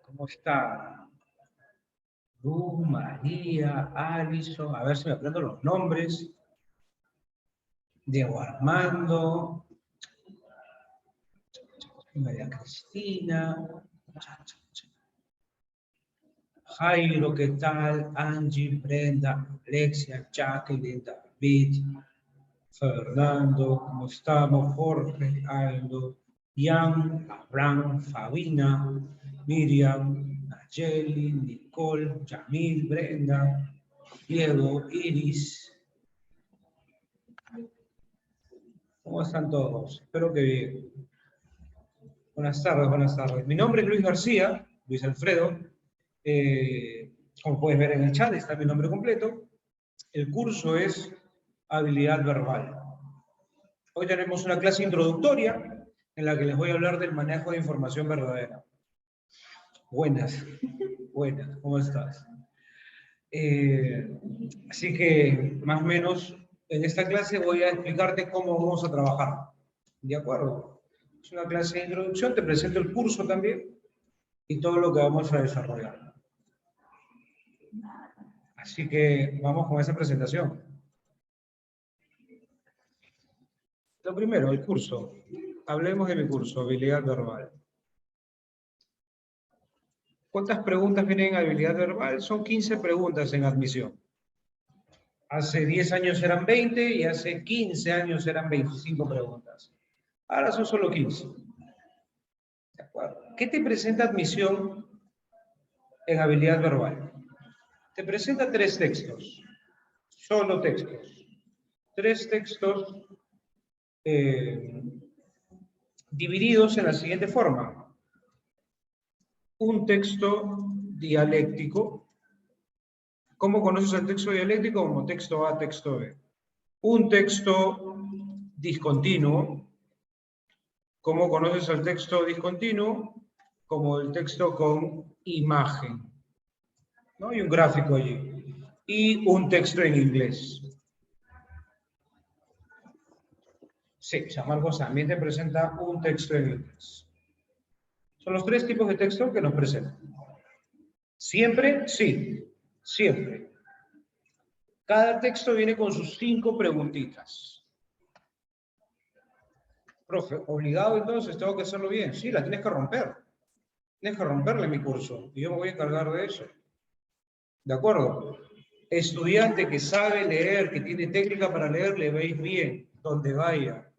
¿Cómo está? Luz, María, Alison, a ver si me aprendo los nombres. Diego Armando, María Cristina, Jairo, ¿qué tal? Angie, Brenda, Alexia, Jacqueline, David, Fernando, ¿cómo estamos? Jorge, Aldo, Ian, Abraham, Fabina, Miriam, Nayeli, Nicole, Yamil, Brenda, Diego, Iris. ¿Cómo están todos? Espero que bien. Buenas tardes, buenas tardes. Mi nombre es Luis García, Luis Alfredo. Como puedes ver en el chat, está mi nombre completo. El curso es Habilidad Verbal. Hoy tenemos una clase introductoria en la que les voy a hablar del manejo de información verdadera. Buenas, buenas, ¿cómo estás? Así que, más o menos, en esta clase voy a explicarte cómo vamos a trabajar. ¿De acuerdo? Es una clase de introducción, te presento el curso también y todo lo que vamos a desarrollar. Así que vamos con esa presentación. Lo primero, el curso. Hablemos de mi curso, Habilidad Verbal. ¿Cuántas preguntas vienen en habilidad verbal? Son 15 preguntas en admisión. Hace 10 años eran 20 y hace 15 años eran 25 preguntas. Ahora son solo 15. ¿De acuerdo? ¿Qué te presenta admisión en habilidad verbal? Te presenta 3 textos. Solo textos. 3 textos divididos en la siguiente forma. Un texto dialéctico. ¿Cómo conoces el texto dialéctico? Como texto A, texto B. Un texto discontinuo. ¿Cómo conoces el texto discontinuo? Como el texto con imagen, ¿no? Y un gráfico allí. Y un texto en inglés. Sí, San Marcos también te presenta un texto en inglés. Son los 3 tipos de texto que nos presentan. ¿Siempre? Sí, siempre. Cada texto viene con sus 5 preguntitas. Profe, obligado entonces, tengo que hacerlo bien. Sí, la tienes que romper. Tienes que romperla en mi curso y yo me voy a encargar de eso. ¿De acuerdo? Estudiante que sabe leer, que tiene técnica para leer, le veis bien, donde vaya.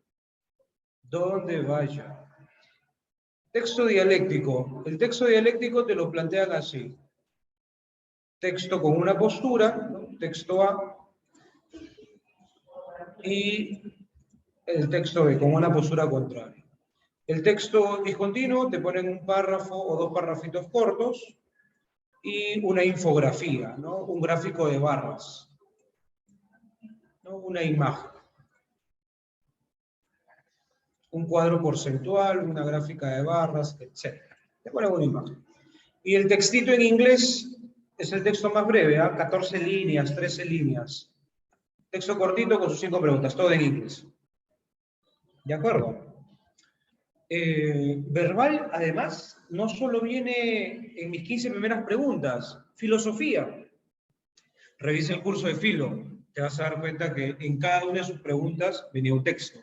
Donde vaya. Texto dialéctico. El texto dialéctico te lo plantean así. Texto con una postura, ¿no? Texto A, y el texto B con una postura contraria. El texto discontinuo te ponen un párrafo o 2 párrafitos cortos y una infografía, ¿no? Un gráfico de barras, ¿no? Una imagen. Un cuadro porcentual, una gráfica de barras, etc. Te ponen una imagen. Y el textito en inglés es el texto más breve, ¿eh? 14 líneas, 13 líneas. Texto cortito con sus 5 preguntas, todo en inglés. ¿De acuerdo? Verbal, además, no solo viene en mis 15 primeras preguntas, filosofía. Revisa el curso de filo, te vas a dar cuenta que en cada una de sus preguntas venía un texto.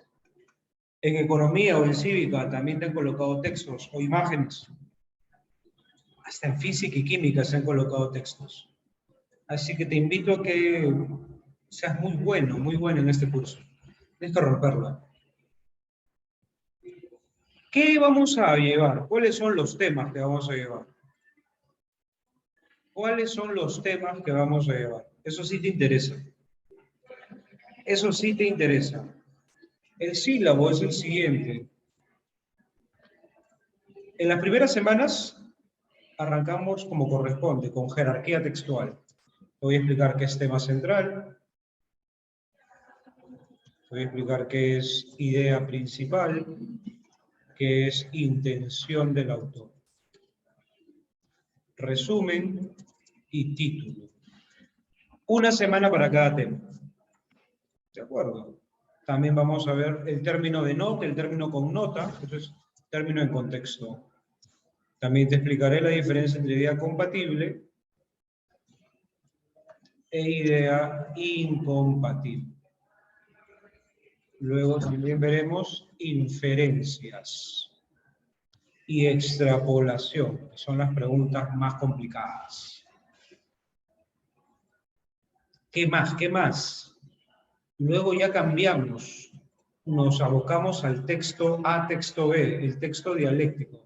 En economía o en cívica también te han colocado textos o imágenes. Hasta en física y química se han colocado textos. Así que te invito a que seas muy bueno en este curso. Tienes que romperlo. ¿Qué vamos a llevar? ¿Cuáles son los temas que vamos a llevar? ¿Cuáles son los temas que vamos a llevar? Eso sí te interesa. Eso sí te interesa. El sílabo es el siguiente. En las primeras semanas arrancamos como corresponde, con jerarquía textual. Te voy a explicar qué es tema central. Te voy a explicar qué es idea principal, qué es intención del autor. Resumen y título. Una semana para cada tema. ¿De acuerdo? También vamos a ver el término de nota, el término con nota, eso es término en contexto. También te explicaré la diferencia entre idea compatible e idea incompatible. Luego también veremos inferencias y extrapolación, que son las preguntas más complicadas. ¿Qué más? ¿Qué más? Luego ya cambiamos, nos abocamos al texto A, texto B, el texto dialéctico.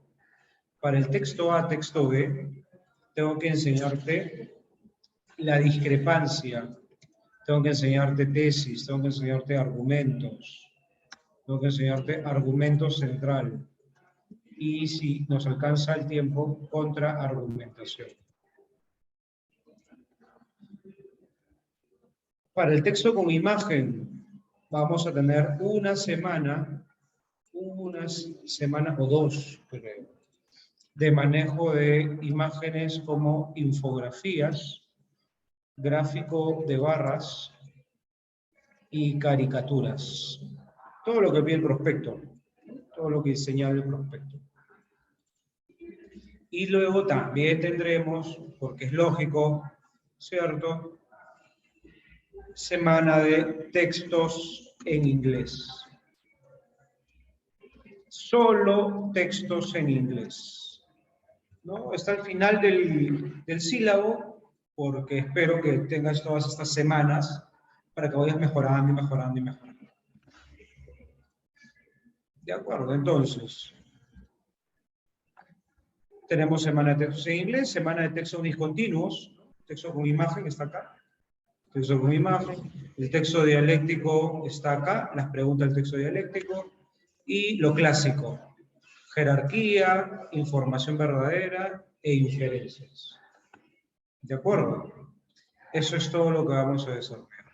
Para el texto A, texto B, tengo que enseñarte la discrepancia, tengo que enseñarte tesis, tengo que enseñarte argumentos, tengo que enseñarte argumento central. Y si nos alcanza el tiempo, contraargumentación. Para el texto con imagen, vamos a tener una semana o dos, creo, de manejo de imágenes como infografías, gráfico de barras y caricaturas. Todo lo que pide el prospecto, todo lo que señala el prospecto. Y luego también tendremos, porque es lógico, ¿cierto?, semana de textos en inglés. Solo textos en inglés, ¿no? Está al final del sílabo, porque espero que tengas todas estas semanas para que vayas mejorando y mejorando y mejorando. ¿De acuerdo? Entonces, tenemos semana de textos en inglés, semana de textos discontinuos, texto con imagen está acá, texto con imagen, el texto dialéctico está acá, las preguntas del texto dialéctico, y lo clásico, jerarquía, información verdadera e inferencias. ¿De acuerdo? Eso es todo lo que vamos a desarrollar.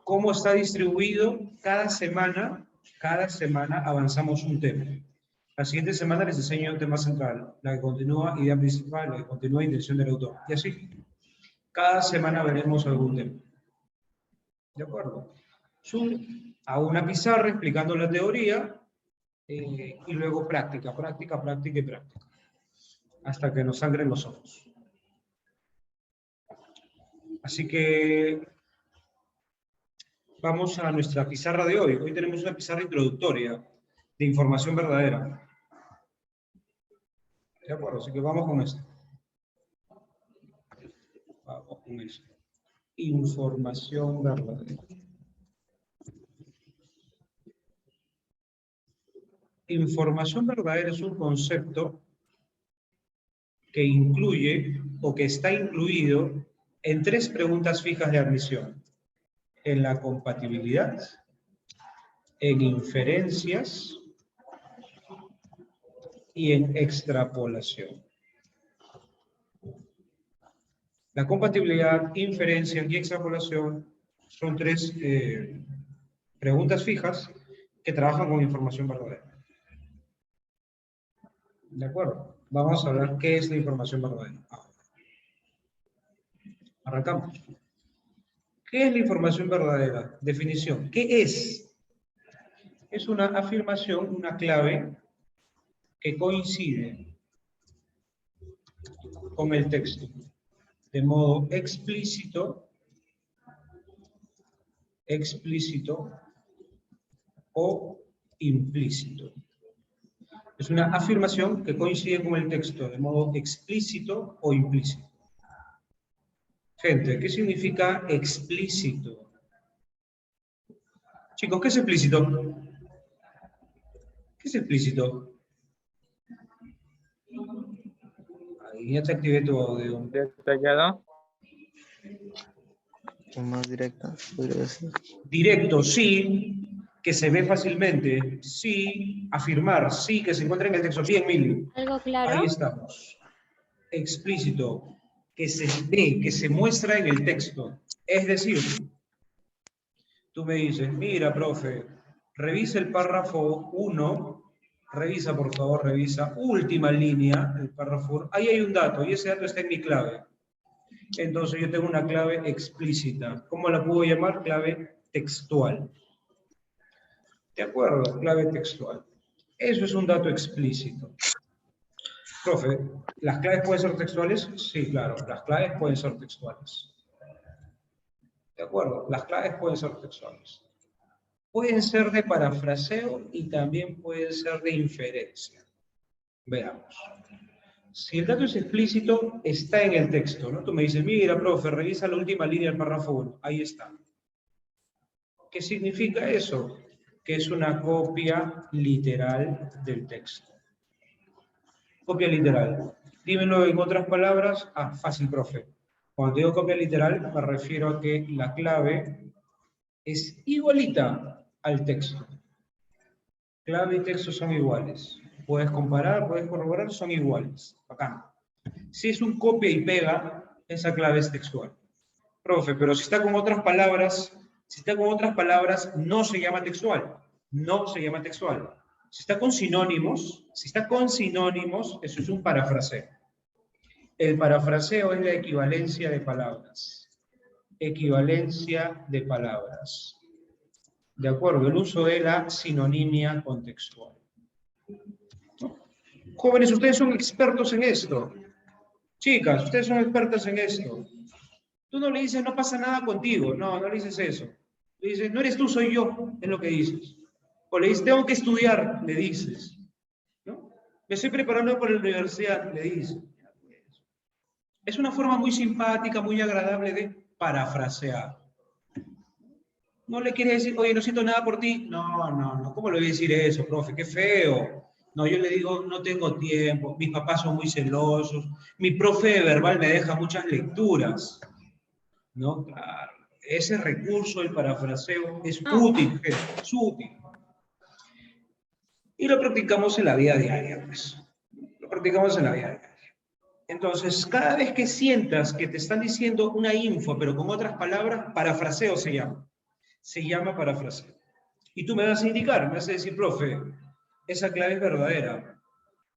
¿Cómo está distribuido? Cada semana avanzamos un tema. La siguiente semana les enseño un tema central, la que continúa idea principal, la que continúa intención del autor. Y así, cada semana veremos algún tema. ¿De acuerdo? Hago una pizarra explicando la teoría y luego práctica, práctica, práctica y práctica. Hasta que nos sangren los ojos. Así que vamos a nuestra pizarra de hoy. Hoy tenemos una pizarra introductoria de información verdadera. ¿De acuerdo? Así que vamos con esto. Vamos con esto. Información verdadera. Información verdadera es un concepto que incluye o que está incluido en 3 preguntas fijas de admisión. En la compatibilidad, en inferencias y en extrapolación. La compatibilidad, inferencia y extrapolación son 3 preguntas fijas que trabajan con información verdadera. ¿De acuerdo? Vamos a ver qué es la información verdadera. Arrancamos. ¿Qué es la información verdadera? Definición. ¿Qué es? Es una afirmación, una clave que coincide con el texto de modo explícito o implícito. Es una afirmación que coincide con el texto de modo explícito o implícito. Gente, ¿qué significa explícito? Chicos, ¿qué es explícito? ¿Qué es explícito? Ahí ya te activé tu audio. Detallado. Más directa, podría decir. Directo, sí, que se ve fácilmente, sí, afirmar, sí, que se encuentra en el texto, bien, Mil. ¿Algo claro? Ahí estamos. Explícito, que se ve, que se muestra en el texto. Es decir, tú me dices, mira, profe, revisa el párrafo 1, revisa, por favor, revisa, última línea, el párrafo 1, ahí hay un dato, y ese dato está en mi clave. Entonces yo tengo una clave explícita. ¿Cómo la puedo llamar? Clave textual. ¿De acuerdo? Clave textual. Eso es un dato explícito. Profe, ¿las claves pueden ser textuales? Sí, claro, las claves pueden ser textuales. ¿De acuerdo? Las claves pueden ser textuales. Pueden ser de parafraseo y también pueden ser de inferencia. Veamos. Si el dato es explícito, está en el texto, ¿no? Tú me dices, mira, profe, revisa la última línea del párrafo 1. Ahí está. ¿Qué significa eso? Que es una copia literal del texto. Copia literal. Dímelo en otras palabras. Ah, fácil, profe. Cuando digo copia literal, me refiero a que la clave es igualita al texto. Clave y texto son iguales. Puedes comparar, puedes corroborar, son iguales. Acá. Si es un copia y pega, esa clave es textual. Profe, pero si está con otras palabras, no se llama textual. No se llama textual. Si está con sinónimos, eso es un parafraseo. El parafraseo es la equivalencia de palabras. Equivalencia de palabras. De acuerdo, el uso de la sinonimia contextual. Jóvenes, ustedes son expertos en esto. Chicas, ustedes son expertas en esto. Tú no le dices, no pasa nada contigo. No, no le dices eso. Le dices, no eres tú, soy yo, es lo que dices. O le dices, tengo que estudiar, le dices. ¿No? Me estoy preparando para la universidad, le dices. Es una forma muy simpática, muy agradable de parafrasear. No le quieres decir, oye, no siento nada por ti. No, no, no. ¿Cómo le voy a decir eso, profe? Qué feo. No, yo le digo, no tengo tiempo. Mis papás son muy celosos. Mi profe de verbal me deja muchas lecturas. ¿No? Claro. Ese recurso del parafraseo es útil, gente, es útil. Y lo practicamos en la vida diaria, pues. Lo practicamos en la vida diaria. Entonces, cada vez que sientas que te están diciendo una info, pero con otras palabras, parafraseo se llama. Se llama parafraseo. Y tú me vas a indicar, me vas a decir, profe, esa clave es verdadera.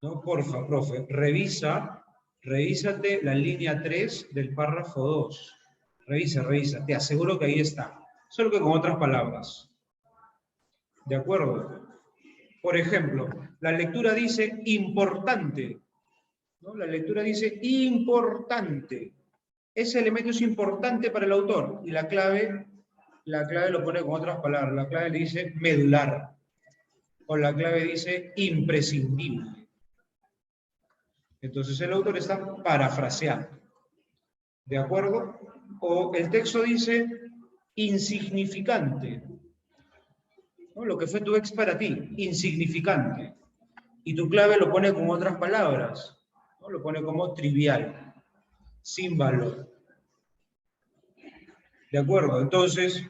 ¿No? Porfa, profe, revísate la línea 3 del párrafo 2. Revisa, te aseguro que ahí está. Solo que con otras palabras. ¿De acuerdo? Por ejemplo, la lectura dice importante. ¿No? La lectura dice importante. Ese elemento es importante para el autor. Y la clave lo pone con otras palabras. La clave le dice medular. O la clave dice imprescindible. Entonces el autor está parafraseando. ¿De acuerdo? O el texto dice insignificante. ¿No? Lo que fue tu ex para ti, insignificante. Y tu clave lo pone con otras palabras. ¿No? Lo pone como trivial, sin valor. ¿De acuerdo? Entonces,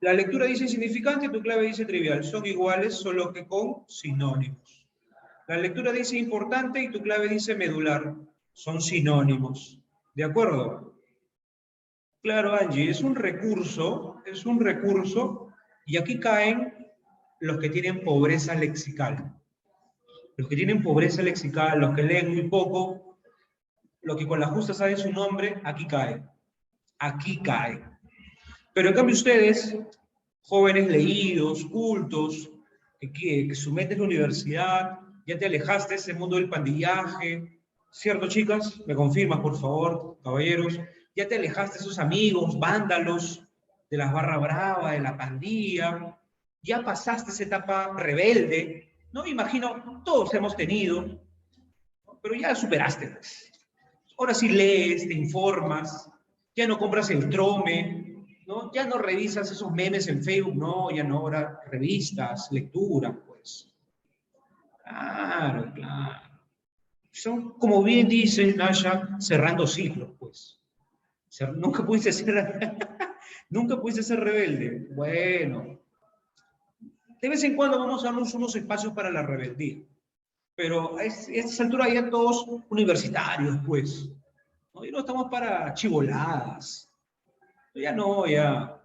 la lectura dice insignificante y tu clave dice trivial. Son iguales, solo que con sinónimos. La lectura dice importante y tu clave dice medular. Son sinónimos. ¿De acuerdo? Claro, Angie, es un recurso, y aquí caen los que tienen pobreza lexical. Los que tienen pobreza lexical, los que leen muy poco, los que con la justa saben su nombre, aquí cae. Aquí cae. Pero en cambio ustedes, jóvenes leídos, cultos, que su meta es la universidad, ya te alejaste de ese mundo del pandillaje, ¿cierto, chicas? ¿Me confirmas, por favor, caballeros? Ya te alejaste de esos amigos, vándalos, de las barra brava, de la pandilla, ya pasaste esa etapa rebelde, ¿no? Imagino, todos hemos tenido, ¿no? Pero ya superaste, pues. Ahora sí lees, te informas, ya no compras el trome, ¿no? Ya no revisas esos memes en Facebook, no, ya no, ahora revistas, lectura, pues. Claro, claro. Son, como bien dice Nasha, cerrando ciclos, pues. Nunca pudiste ser, nunca pudiste ser rebelde. Bueno, de vez en cuando vamos a darnos unos espacios para la rebeldía. Pero a esta altura ya todos universitarios, pues. ¿No? Y no estamos para chivoladas. Ya no, ya.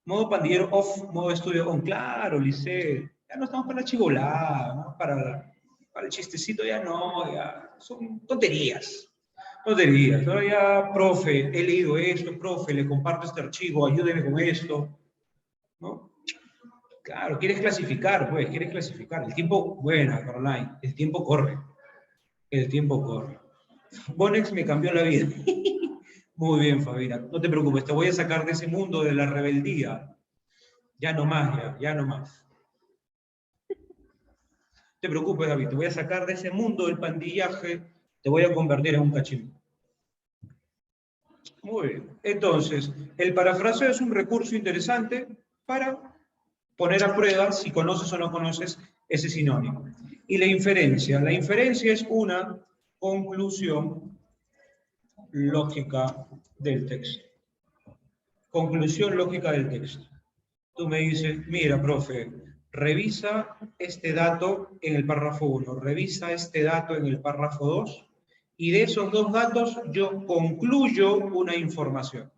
Modo pandillero off, modo estudio on. Claro, Lice. Ya no estamos para la chivolada, ¿no? Para el chistecito ya no, ya. Son tonterías. Tonterías. Ahora ya, profe, he leído esto, profe, le comparto este archivo, ayúdeme con esto. ¿No? Claro, quieres clasificar, pues, quieres clasificar. El tiempo, buena, Caroline, el tiempo corre. El tiempo corre. Bonex me cambió la vida. Muy bien, Fabira. No te preocupes, te voy a sacar de ese mundo de la rebeldía. Ya no más, ya no más. No te preocupes, David, te voy a sacar de ese mundo del pandillaje, te voy a convertir en un cachimbo. Muy bien. Entonces, el parafraseo es un recurso interesante para poner a prueba si conoces o no conoces ese sinónimo. Y la inferencia es una conclusión lógica del texto. Conclusión lógica del texto. Tú me dices, mira, profe, revisa este dato en el párrafo 1, revisa este dato en el párrafo 2, y de esos dos datos yo concluyo una información.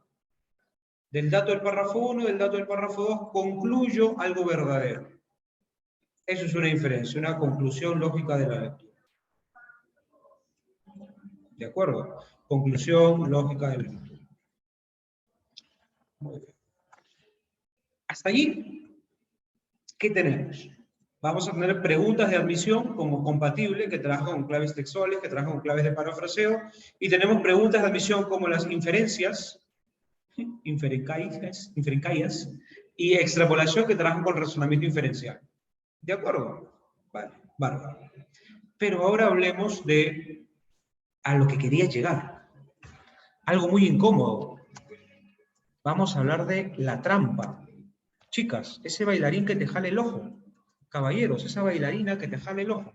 Del dato del párrafo 1, del dato del párrafo 2, concluyo algo verdadero. Eso es una inferencia, una conclusión lógica de la lectura. ¿De acuerdo? Conclusión lógica de la lectura. Muy bien. Hasta allí, ¿qué tenemos? Vamos a tener preguntas de admisión como compatible, que trabajan con claves textuales, que trabajan con claves de parafraseo, y tenemos preguntas de admisión como las inferencias, inferencias, y extrapolación, que trabajan con razonamiento inferencial. ¿De acuerdo? Vale, bárbaro. Pero ahora hablemos de a lo que quería llegar. Algo muy incómodo. Vamos a hablar de la trampa. Chicas, ese bailarín que te jale el ojo. Caballeros, esa bailarina que te jale el ojo.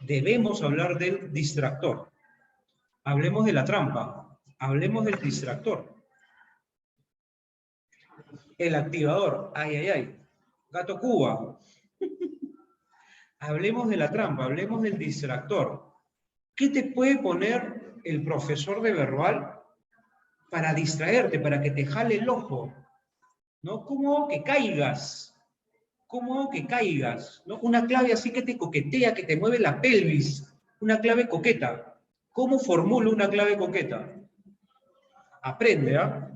Debemos hablar del distractor. Hablemos de la trampa. Hablemos del distractor. El activador. Ay, ay, ay. Gato Cuba. Hablemos de la trampa, hablemos del distractor. ¿Qué te puede poner el profesor de verbal para distraerte, para que te jale el ojo? ¿No? ¿Cómo que caigas? ¿Cómo que caigas? ¿No? Una clave así que te coquetea, que te mueve la pelvis. Una clave coqueta. ¿Cómo formulo una clave coqueta? Aprende, ¿ah?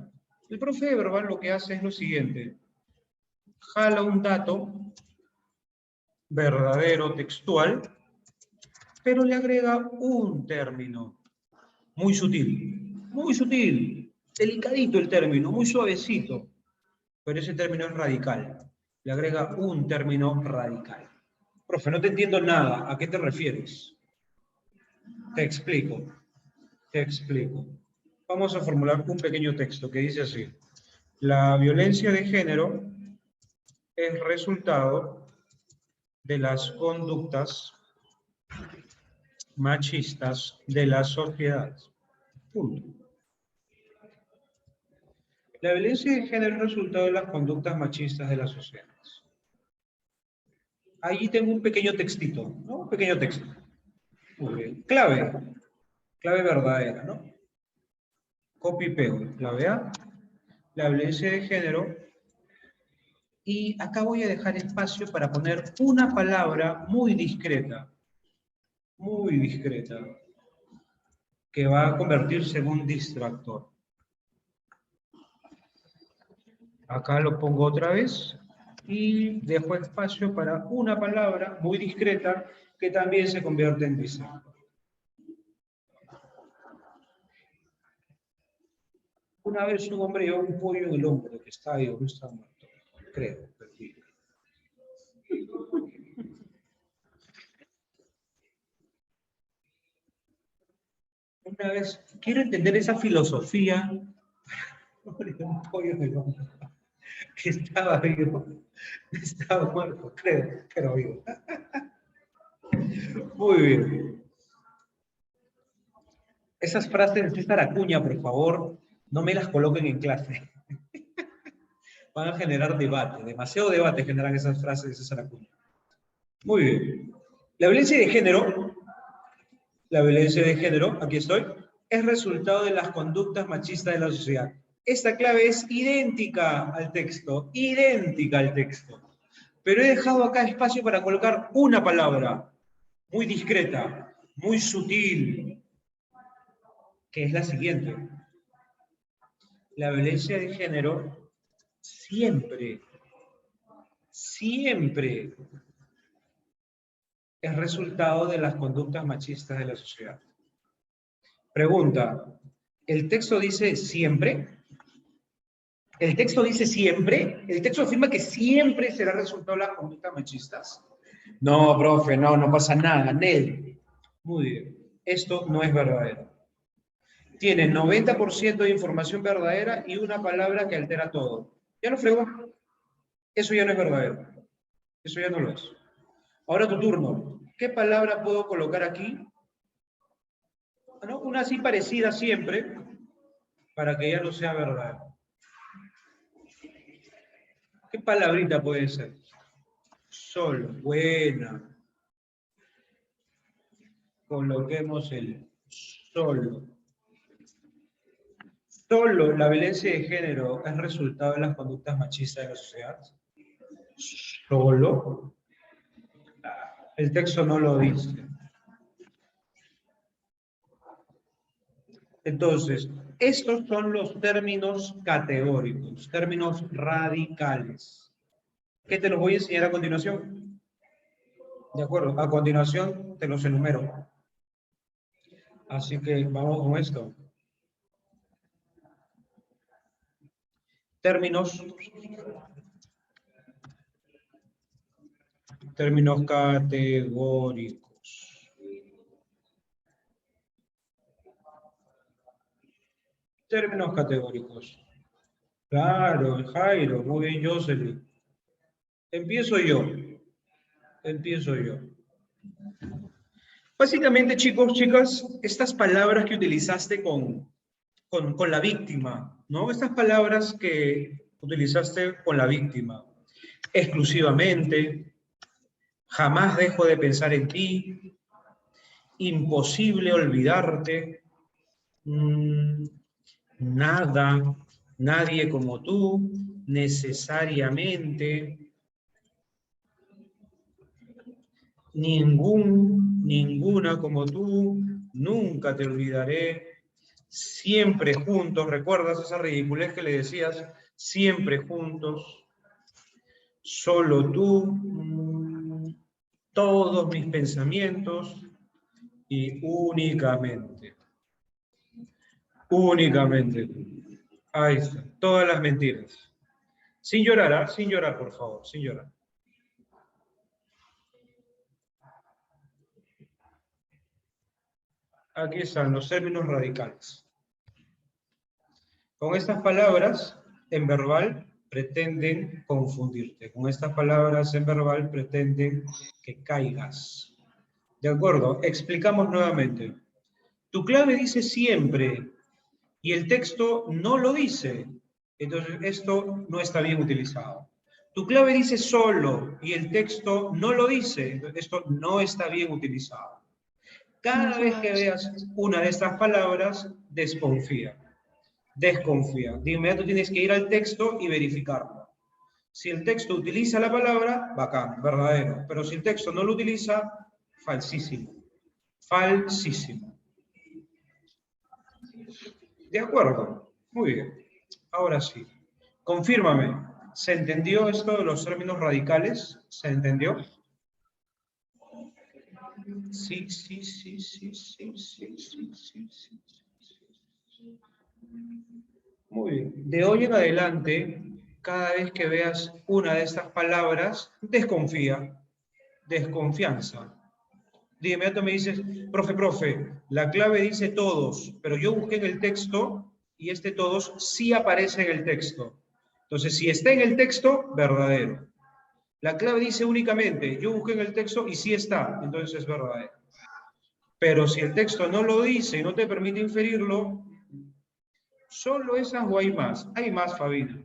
El profe de verbal lo que hace es lo siguiente. Jala un dato verdadero textual, pero le agrega un término muy sutil, delicadito el término, muy suavecito, pero ese término es radical. Le agrega un término radical. Profe, no te entiendo nada. ¿A qué te refieres? Te explico. Vamos a formular un pequeño texto que dice así. La violencia de género es resultado de las conductas machistas de las sociedades. Punto. La violencia de género es resultado de las conductas machistas de las sociedades. Allí tengo un pequeño textito, ¿no? Un pequeño texto. Muy bien. Clave verdadera, ¿no? Copy y pego. Clave A, la violencia de género. Y acá voy a dejar espacio para poner una palabra muy discreta, que va a convertirse en un distractor. Acá lo pongo otra vez y dejo espacio para una palabra muy discreta que también se convierte en distractor. Una vez un hombre llevó un pollo en el hombro que estaba ahí, no estaba muerto, creo, perdido. Una vez, quiero entender esa filosofía, un pollo en el hombro que estaba vivo, estaba muerto, creo vivo. Muy bien. Esas frases de César Acuña, por favor, no me las coloquen en clase. Van a generar debate, demasiado debate generan esas frases de César Acuña. Muy bien. La violencia de género, aquí estoy, es resultado de las conductas machistas de la sociedad. Esta clave es idéntica al texto, Pero he dejado acá espacio para colocar una palabra, muy discreta, muy sutil, que es la siguiente. La violencia de género siempre siempre es resultado de las conductas machistas de la sociedad. Pregunta, ¿el texto dice siempre? ¿El texto dice siempre? ¿El texto afirma que siempre será resultado de las conductas machistas? No, profe, no pasa nada. Nel. Muy bien. Esto no es verdadero. Tiene 90% de información verdadera y una palabra que altera todo. ¿Ya lo fregó? Eso ya no es verdadero. Eso ya no lo es. Ahora tu turno. ¿Qué palabra puedo colocar aquí? ¿No? Una así parecida siempre, para que ya no sea verdadero. ¿Qué palabrita puede ser? Solo. Buena. Coloquemos el solo. Solo la violencia de género es resultado de las conductas machistas de la sociedad. Solo. El texto no lo dice. Entonces, estos son los términos categóricos, términos radicales. ¿Qué te los voy a enseñar a continuación? De acuerdo, a continuación te los enumero. Así que vamos con esto. Términos categóricos. Términos categóricos. Claro, Jairo, muy bien, Jocelyn. Empiezo yo. Básicamente, chicos, chicas, estas palabras que utilizaste con la víctima, ¿no? Estas palabras que utilizaste con la víctima. Exclusivamente, jamás dejo de pensar en ti, imposible olvidarte, nada, nadie como tú, necesariamente, ninguna como tú, nunca te olvidaré, siempre juntos, ¿recuerdas esa ridiculez que le decías? Siempre juntos, solo tú, todos mis pensamientos y únicamente tú. Ahí está, todas las mentiras. Sin llorar, ¿ah? Sin llorar, por favor, sin llorar. Aquí están los términos radicales. Con estas palabras, en verbal, pretenden confundirte. Con estas palabras, en verbal, pretenden que caigas. ¿De acuerdo? Explicamos nuevamente. Tu clave dice siempre, y el texto no lo dice. Entonces, esto no está bien utilizado. Tu clave dice solo, y el texto no lo dice. Entonces, esto no está bien utilizado. Cada vez que veas una de estas palabras, desconfía. Desconfía. De inmediato tienes que ir al texto y verificarlo. Si el texto utiliza la palabra, bacán, verdadero. Pero si el texto no lo utiliza, falsísimo. Falsísimo. ¿De acuerdo? Muy bien. Ahora sí. Confírmame. ¿Se entendió esto de los términos radicales? ¿Se entendió? Sí. Muy bien. De hoy en adelante, cada vez que veas una de estas palabras, desconfía. Desconfianza. De inmediato me dices, profe, la clave dice todos, pero yo busqué en el texto y este todos sí aparece en el texto. Entonces, si está en el texto, verdadero. La clave dice únicamente, yo busqué en el texto y sí está, entonces es verdadero. Pero si el texto no lo dice y no te permite inferirlo, solo esas o hay más. Hay más, Fabina.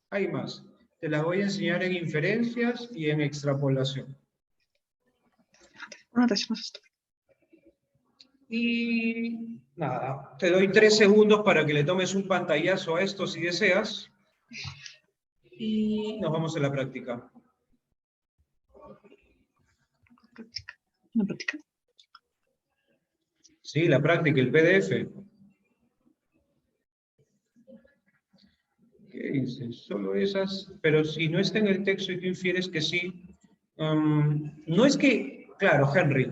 Hay más. Te las voy a enseñar en inferencias y en extrapolación. Y nada, te doy 3 segundos para que le tomes un pantallazo a esto si deseas. Y nos vamos a la práctica. ¿La práctica? Sí, la práctica, el PDF. Ok. dice? Solo esas, pero si no está en el texto y tú infieres que sí, no es que, claro, Henry,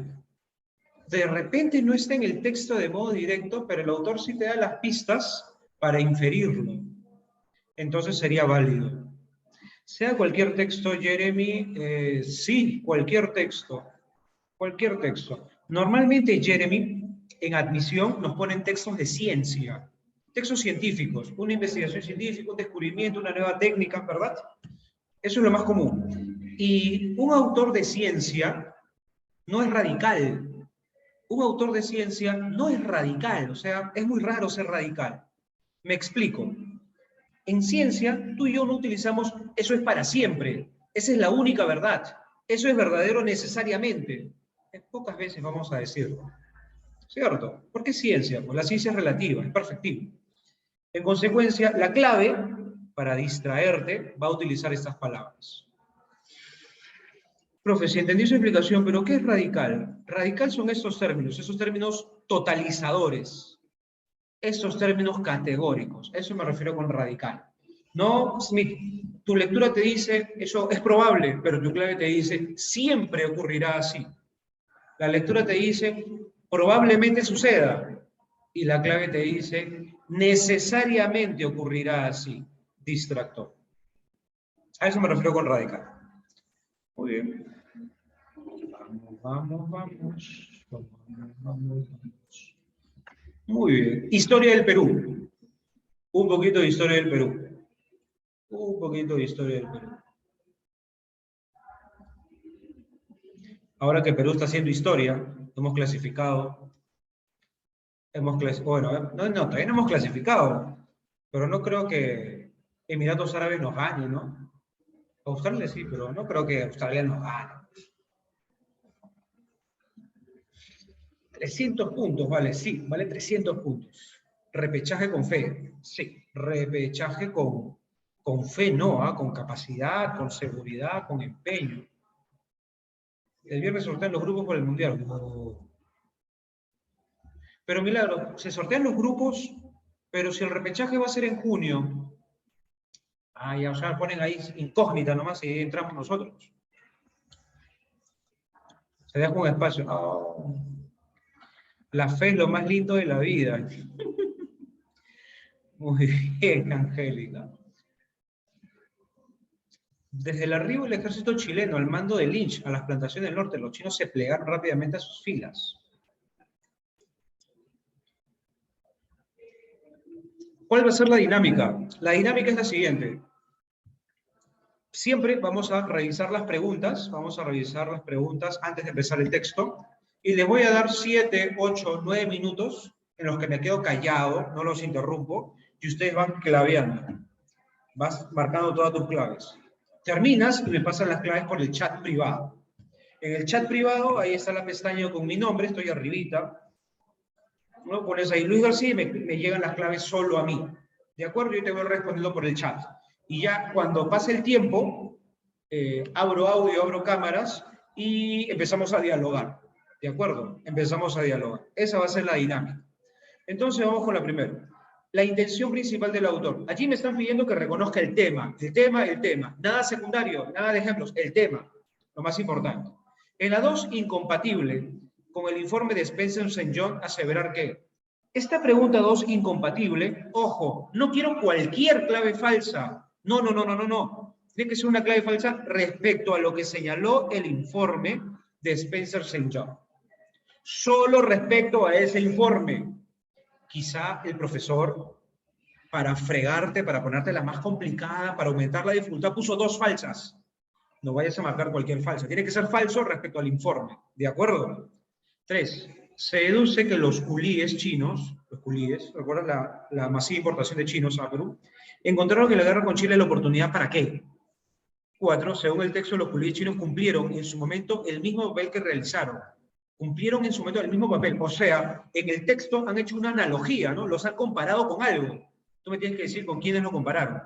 de repente no está en el texto de modo directo, pero el autor sí te da las pistas para inferirlo. Entonces sería válido. Sea cualquier texto, Jeremy, sí, cualquier texto. Cualquier texto. Normalmente, Jeremy, en admisión nos ponen textos de ciencia, textos científicos, una investigación científica, un descubrimiento, una nueva técnica, ¿verdad? Eso es lo más común. Y un autor de ciencia no es radical. Un autor de ciencia no es radical, o sea, es muy raro ser radical. Me explico. En ciencia, tú y yo no utilizamos eso es para siempre, esa es la única verdad, eso es verdadero necesariamente. Pocas veces vamos a decirlo, ¿cierto? Porque es ciencia, pues la ciencia es relativa, es perfectible. En consecuencia, la clave para distraerte va a utilizar estas palabras. Profe, si entendí su explicación, pero ¿qué es radical? Radical son esos términos totalizadores, esos términos categóricos. Eso me refiero con radical. No, Smith, tu lectura te dice, eso es probable, pero tu clave te dice, siempre ocurrirá así. La lectura te dice, probablemente suceda. Y la clave te dice, necesariamente ocurrirá así. Distractor. A eso me refiero con radical. Muy bien. Vamos. Muy bien. Historia del Perú. Un poquito de historia del Perú. Un poquito de historia del Perú. Ahora que Perú está haciendo historia, hemos clasificado. Bueno, todavía no hemos clasificado, pero no creo que Emiratos Árabes nos gane, ¿no? Australia sí, pero no creo que Australia nos gane. 300 puntos, vale, sí, vale 300 puntos. Repechaje con fe, sí. Repechaje con fe, no, con capacidad, con seguridad, con empeño. El viernes sortean los grupos por el Mundial. No. Pero milagro, se sortean los grupos, pero si el repechaje va a ser en junio, ya, o sea, ponen ahí incógnita nomás y entramos nosotros. Se deja un espacio. Oh. La fe es lo más lindo de la vida. Muy bien, Angélica. Desde el arribo del ejército chileno al mando de Lynch a las plantaciones del norte, los chinos se plegaron rápidamente a sus filas. ¿Cuál va a ser la dinámica? La dinámica es la siguiente. Siempre vamos a revisar las preguntas, antes de empezar el texto, y les voy a dar 7, 8, 9 minutos en los que me quedo callado, no los interrumpo, y ustedes van claveando. Vas marcando todas tus claves. Terminas y me pasan las claves por el chat privado. En el chat privado, ahí está la pestaña con mi nombre, estoy arribita. ¿No? Pones ahí Luis García y me llegan las claves solo a mí. ¿De acuerdo? Yo te voy respondiendo por el chat. Y ya cuando pase el tiempo, abro audio, abro cámaras y empezamos a dialogar. ¿De acuerdo? Empezamos a dialogar. Esa va a ser la dinámica. Entonces vamos con la primera. La intención principal del autor. Allí me están pidiendo que reconozca el tema. El tema. Nada secundario, nada de ejemplos. El tema. Lo más importante. En la 2, incompatible. Con el informe de Spencer St. John, aseverar que esta pregunta 2, incompatible, ojo, no quiero cualquier clave falsa. No. Tiene que ser una clave falsa respecto a lo que señaló el informe de Spencer St. John. Solo respecto a ese informe. Quizá el profesor, para fregarte, para ponerte la más complicada, para aumentar la dificultad, puso 2 falsas. No vayas a marcar cualquier falsa. Tiene que ser falso respecto al informe. ¿De acuerdo? 3. Se deduce que los culíes chinos, ¿recuerdas la masiva importación de chinos a Perú? Encontraron que la guerra con Chile la oportunidad ¿para qué? 4. Según el texto, los culíes chinos cumplieron en su momento el mismo papel que realizaron. Cumplieron en su momento el mismo papel. O sea, en el texto han hecho una analogía, ¿no? Los han comparado con algo. Tú me tienes que decir con quiénes lo compararon.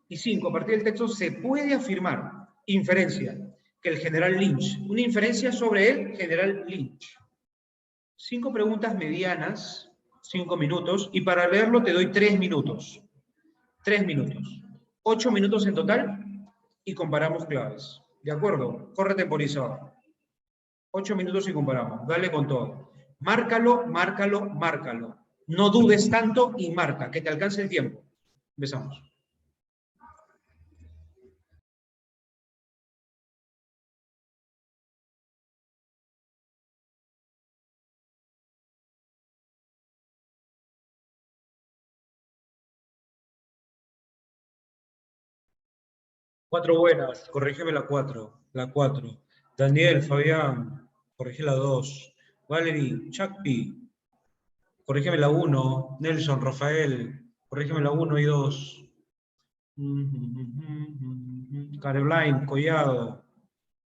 Y 5. A partir del texto se puede afirmar, inferencia, que el general Lynch, una inferencia sobre el general Lynch. 5 preguntas medianas, 5 minutos, y para leerlo te doy 3 minutos. 3 minutos. 8 minutos en total y comparamos claves. ¿De acuerdo? Corre temporizador. 8 minutos y comparamos. Dale con todo. Márcalo, márcalo, márcalo. No dudes tanto y marca, que te alcance el tiempo. Empezamos. Cuatro buenas, corrígeme la 4. La 4. Daniel, Fabián, corrige la 2. Valerie, Chakpi, corrígeme la 1. Nelson, Rafael, corrígeme la 1 y 2. Caroline, Collado,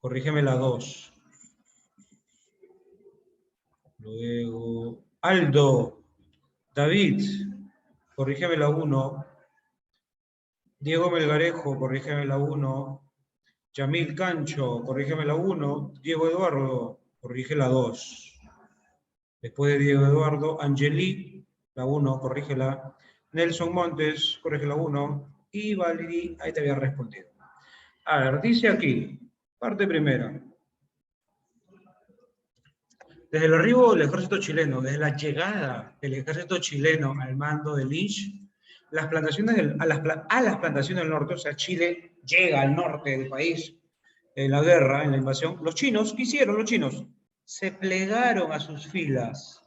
corrígeme la 2. Luego, Aldo, David, corrígeme la 1. Diego Melgarejo, corrígeme la 1. Yamil Cancho, corrígeme la 1. Diego Eduardo, corrige la 2. Después de Diego Eduardo, Angeli, la 1, corrígela. Nelson Montes, corrige la 1. Y Valerie, ahí te había respondido. A ver, dice aquí, parte primera. Desde el arribo del ejército chileno, desde la llegada del ejército chileno al mando de Lynch, las plantaciones a las plantaciones del norte, o sea, Chile llega al norte del país en la guerra, en la invasión, los chinos, ¿qué hicieron los chinos? Se plegaron a sus filas.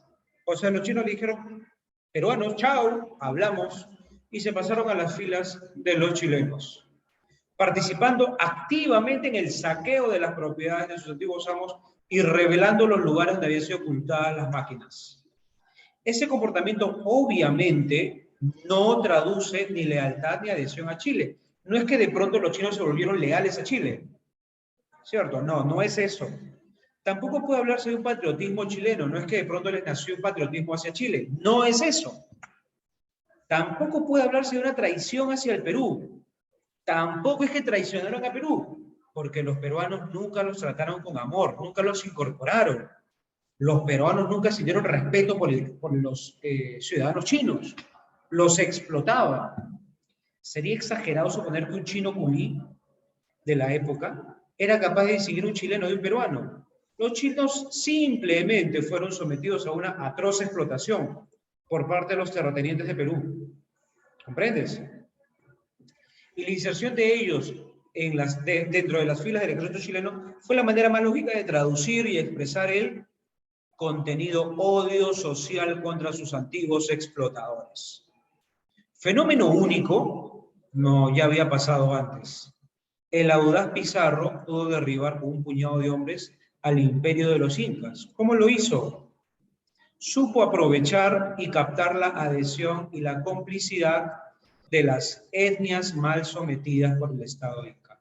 O sea, los chinos le dijeron, peruanos, chao, hablamos, y se pasaron a las filas de los chilenos, participando activamente en el saqueo de las propiedades de sus antiguos amos y revelando los lugares donde habían sido ocultadas las máquinas. Ese comportamiento obviamente no traduce ni lealtad ni adhesión a Chile. No es que de pronto los chinos se volvieron leales a Chile, ¿cierto? No, no es eso. Tampoco puede hablarse de un patriotismo chileno, no es que de pronto les nació un patriotismo hacia Chile, no es eso. Tampoco puede hablarse de una traición hacia el Perú, tampoco es que traicionaron a Perú, porque los peruanos nunca los trataron con amor, nunca los incorporaron. Los peruanos nunca sintieron respeto por los ciudadanos chinos, los explotaban. Sería exagerado suponer que un chino culí de la época era capaz de distinguir un chileno de un peruano. Los chinos simplemente fueron sometidos a una atroz explotación por parte de los terratenientes de Perú. ¿Comprendes? Y la inserción de ellos dentro de las filas del ejército chileno fue la manera más lógica de traducir y expresar el contenido odio social contra sus antiguos explotadores. Fenómeno único, no ya había pasado antes. El audaz Pizarro pudo derribar con un puñado de hombres al imperio de los incas. ¿Cómo lo hizo? Supo aprovechar y captar la adhesión y la complicidad de las etnias mal sometidas por el Estado inca.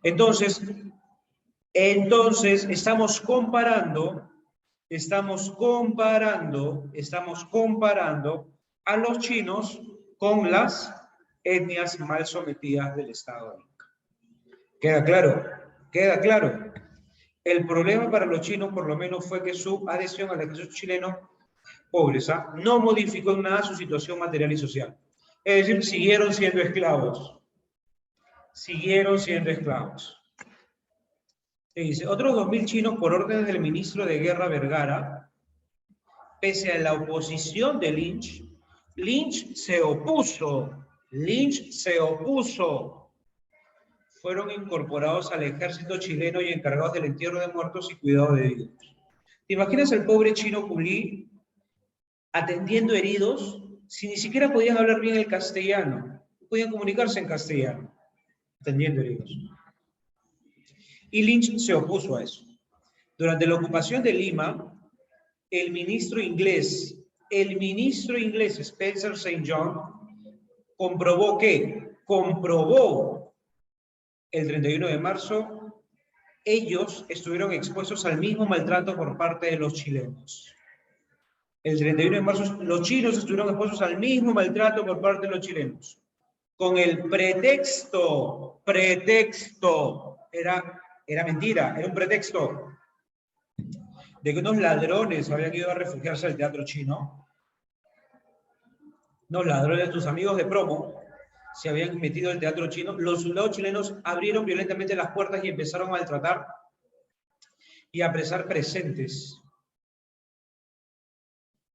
Entonces estamos comparando a los chinos con las etnias mal sometidas del Estado inca. ¿Queda claro? ¿Queda claro? El problema para los chinos, por lo menos, fue que su adhesión al ejército chileno, pobreza, no modificó en nada su situación material y social. Es decir, siguieron siendo esclavos. Siguieron siendo esclavos. Se dice, otros 2.000 chinos, por órdenes del ministro de Guerra Vergara, pese a la oposición de Lynch, Lynch se opuso, fueron incorporados al ejército chileno y encargados del entierro de muertos y cuidado de heridos. ¿Te imaginas el pobre chino culí atendiendo heridos si ni siquiera podían hablar bien el castellano? No podían comunicarse en castellano, atendiendo heridos. Y Lynch se opuso a eso. Durante la ocupación de Lima, el ministro inglés Spencer St. John, comprobó el 31 de marzo, ellos estuvieron expuestos al mismo maltrato por parte de los chilenos. El 31 de marzo, los chinos estuvieron expuestos al mismo maltrato por parte de los chilenos. Con el pretexto, era mentira, era un pretexto, de que unos ladrones habían ido a refugiarse al teatro chino. Unos ladrones, tus amigos de promo, se habían metido al teatro chino, los soldados chilenos abrieron violentamente las puertas y empezaron a maltratar y a apresar presentes.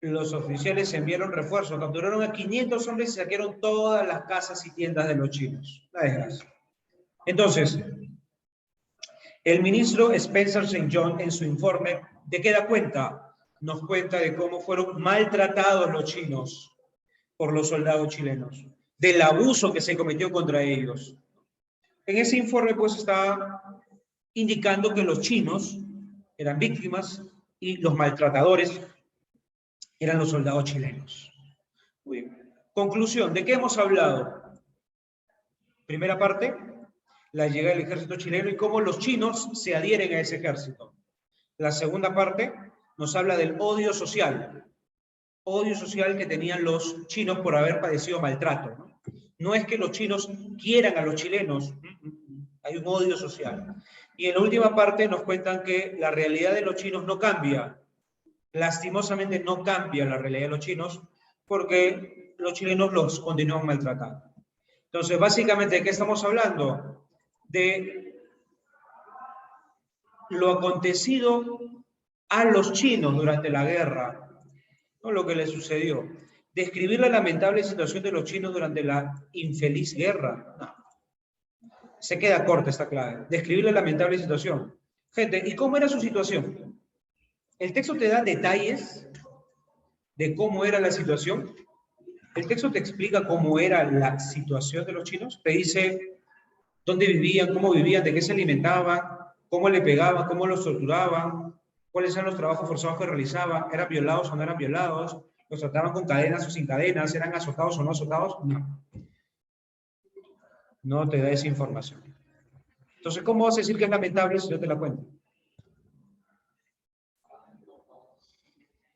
Los oficiales enviaron refuerzos, capturaron a 500 hombres y saquearon todas las casas y tiendas de los chinos. Una desgracia. Entonces, el ministro Spencer St. John, en su informe, ¿de qué da cuenta? Nos cuenta de cómo fueron maltratados los chinos por los soldados chilenos, del abuso que se cometió contra ellos. En ese informe, pues, está indicando que los chinos eran víctimas y los maltratadores eran los soldados chilenos. Muy bien. Conclusión, ¿de qué hemos hablado? Primera parte, la llegada del ejército chileno y cómo los chinos se adhieren a ese ejército. La segunda parte nos habla del odio social que tenían los chinos por haber padecido maltrato, ¿no? No es que los chinos quieran a los chilenos, hay un odio social. Y en la última parte nos cuentan que la realidad de los chinos no cambia. Lastimosamente no cambia la realidad de los chinos porque los chilenos los continúan maltratando. Entonces, básicamente, ¿de qué estamos hablando? De lo acontecido a los chinos durante la guerra, no lo que les sucedió. Describir la lamentable situación de los chinos durante la infeliz guerra. No. Se queda corta esta clave. Describir la lamentable situación. Gente, ¿y cómo era su situación? El texto te da detalles de cómo era la situación. El texto te explica cómo era la situación de los chinos. Te dice dónde vivían, cómo vivían, de qué se alimentaban, cómo le pegaban, cómo los torturaban, cuáles eran los trabajos forzados que realizaban, eran violados o no eran violados, los trataban con cadenas o sin cadenas, eran azotados o no azotados. No. No te da esa información. Entonces, ¿cómo vas a decir que es lamentable si yo te la cuento?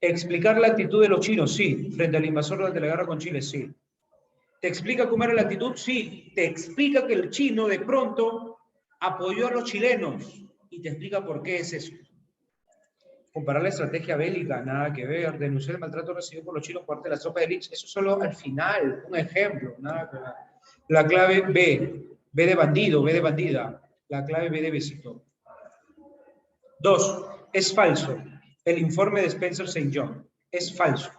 Explicar la actitud de los chinos, sí. Frente al invasor durante la guerra con Chile, sí. ¿Te explica cómo era la actitud? Sí. Te explica que el chino de pronto apoyó a los chilenos. Y te explica por qué es eso. Comparar la estrategia bélica, nada que ver. Denunciar el maltrato recibido por los chinos por parte de las tropas de Lynch, eso solo al final, un ejemplo, nada que ver. La clave B de bandido, B de bandida. La clave B de besito. 2. Es falso. El informe de Spencer St. John. Es falso.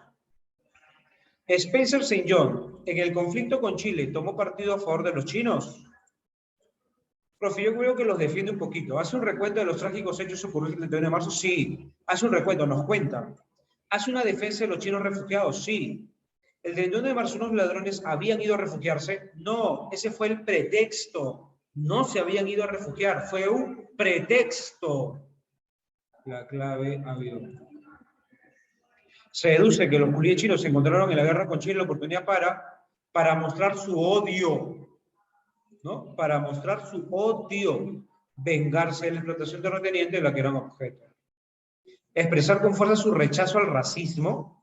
Spencer St. John, en el conflicto con Chile, ¿tomó partido a favor de los chinos? Profe, yo creo que los defiende un poquito. ¿Hace un recuento de los trágicos hechos ocurridos el 31 de marzo? Sí. ¿Hace un recuento? Nos cuenta. ¿Hace una defensa de los chinos refugiados? Sí. ¿El 31 de marzo unos ladrones habían ido a refugiarse? No, ese fue el pretexto. No se habían ido a refugiar, fue un pretexto. La clave ha habido. Se deduce que los culíes chinos se encontraron en la guerra con Chile la oportunidad para mostrar su odio, ¿no? Para mostrar su odio, vengarse de la explotación terrateniente de la que eran objeto. Expresar con fuerza su rechazo al racismo.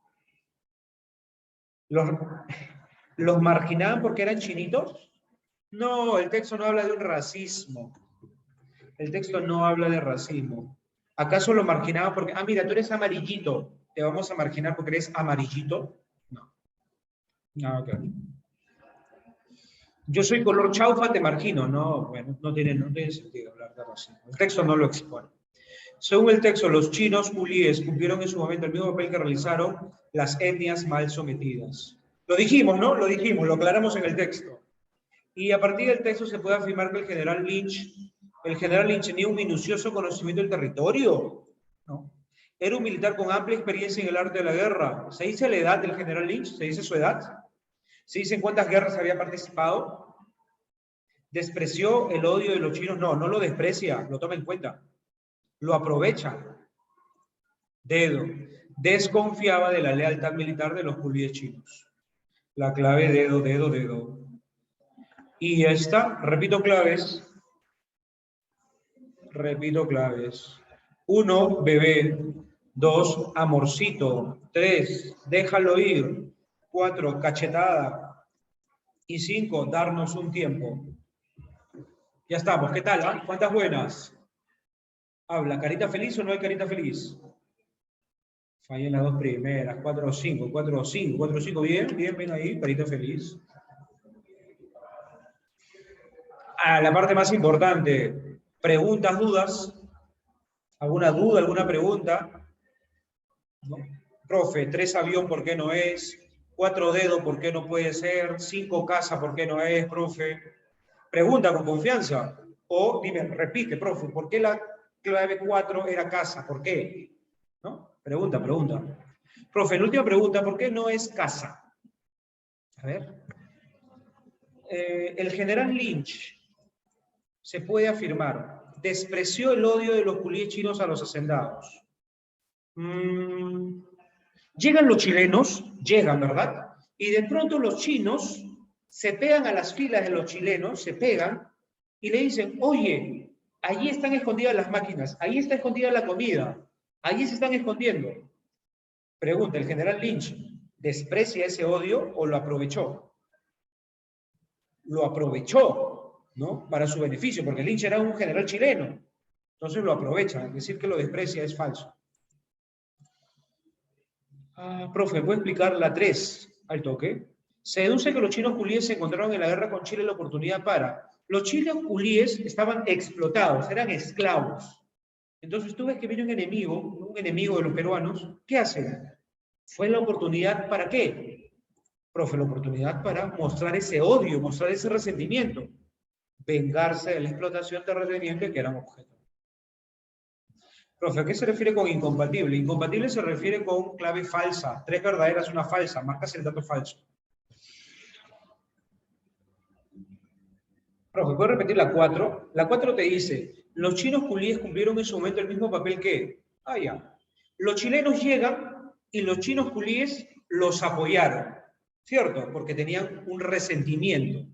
¿Los marginaban porque eran chinitos? No, el texto no habla de un racismo. El texto no habla de racismo. ¿Acaso lo marginaban porque, mira, tú eres amarillito, te vamos a marginar porque eres amarillito? No. No, ok. Yo soy color chaufa, te margino. No, bueno, no tiene sentido hablar de racismo. El texto no lo expone. Según el texto, los chinos culíes cumplieron en su momento el mismo papel que realizaron las etnias mal sometidas. Lo dijimos, ¿no? Lo dijimos, lo aclaramos en el texto. Y a partir del texto se puede afirmar que el general Lynch tenía un minucioso conocimiento del territorio, ¿no? Era un militar con amplia experiencia en el arte de la guerra. ¿Se dice la edad del general Lynch? ¿Se dice su edad? ¿Se dice en cuántas guerras había participado? ¿Despreció el odio de los chinos? No, no lo desprecia, lo toma en cuenta. Lo aprovecha. Dedo. Desconfiaba de la lealtad militar de los culíes chinos. La clave dedo, dedo, dedo. Y esta, repito claves. Repito claves. 1, bebé. 2, amorcito. 3, déjalo ir. 4, cachetada. Y 5, darnos un tiempo. Ya estamos. ¿Qué tal? ¿Cuántas buenas? Habla, ¿carita feliz o no hay carita feliz? Fallé en las dos primeras. 4 o 5, 4 o 5, 4 o 5. Bien, bien, ven ahí, carita feliz. a la parte más importante. ¿Preguntas, dudas? ¿Alguna duda, alguna pregunta? ¿No? Profe, 3 avión, ¿por qué no es? 4 dedos, ¿por qué no puede ser? 5 casa, ¿por qué no es, profe? Pregunta con confianza. O dime, repite, profe, ¿por qué la clave 4 era casa? ¿Por qué? ¿No? Pregunta. Profe, la última pregunta, ¿por qué no es casa? A ver. El general Lynch, se puede afirmar, despreció el odio de los culíes chinos a los hacendados. Llegan los chilenos, ¿verdad? Y de pronto los chinos se pegan a las filas de los chilenos, se pegan y le dicen, oye, allí están escondidas las máquinas, ahí está escondida la comida, allí se están escondiendo. Pregunta, ¿el general Lynch desprecia ese odio o lo aprovechó? Lo aprovechó, ¿no? Para su beneficio, porque Lynch era un general chileno. Entonces lo aprovecha. Decir que lo desprecia es falso. Profe, ¿puede explicar la 3 al toque? Se deduce que los chinos culíes se encontraron en la guerra con Chile la oportunidad para... Los chinos culíes estaban explotados, eran esclavos. Entonces tú ves que viene un enemigo de los peruanos, ¿qué hacen? Fue la oportunidad ¿para qué? Profe, la oportunidad para mostrar ese odio, mostrar ese resentimiento, vengarse de la explotación terrateniente que eran objeto. Profe, ¿a qué se refiere con incompatible? Incompatible se refiere con clave falsa, 3 verdaderas, una falsa, marcas el dato falso. Profe, ¿puedo repetir la 4? La 4 te dice, los chinos culíes cumplieron en su momento el mismo papel que... ya. Los chilenos llegan y los chinos culíes los apoyaron, ¿cierto? Porque tenían un resentimiento.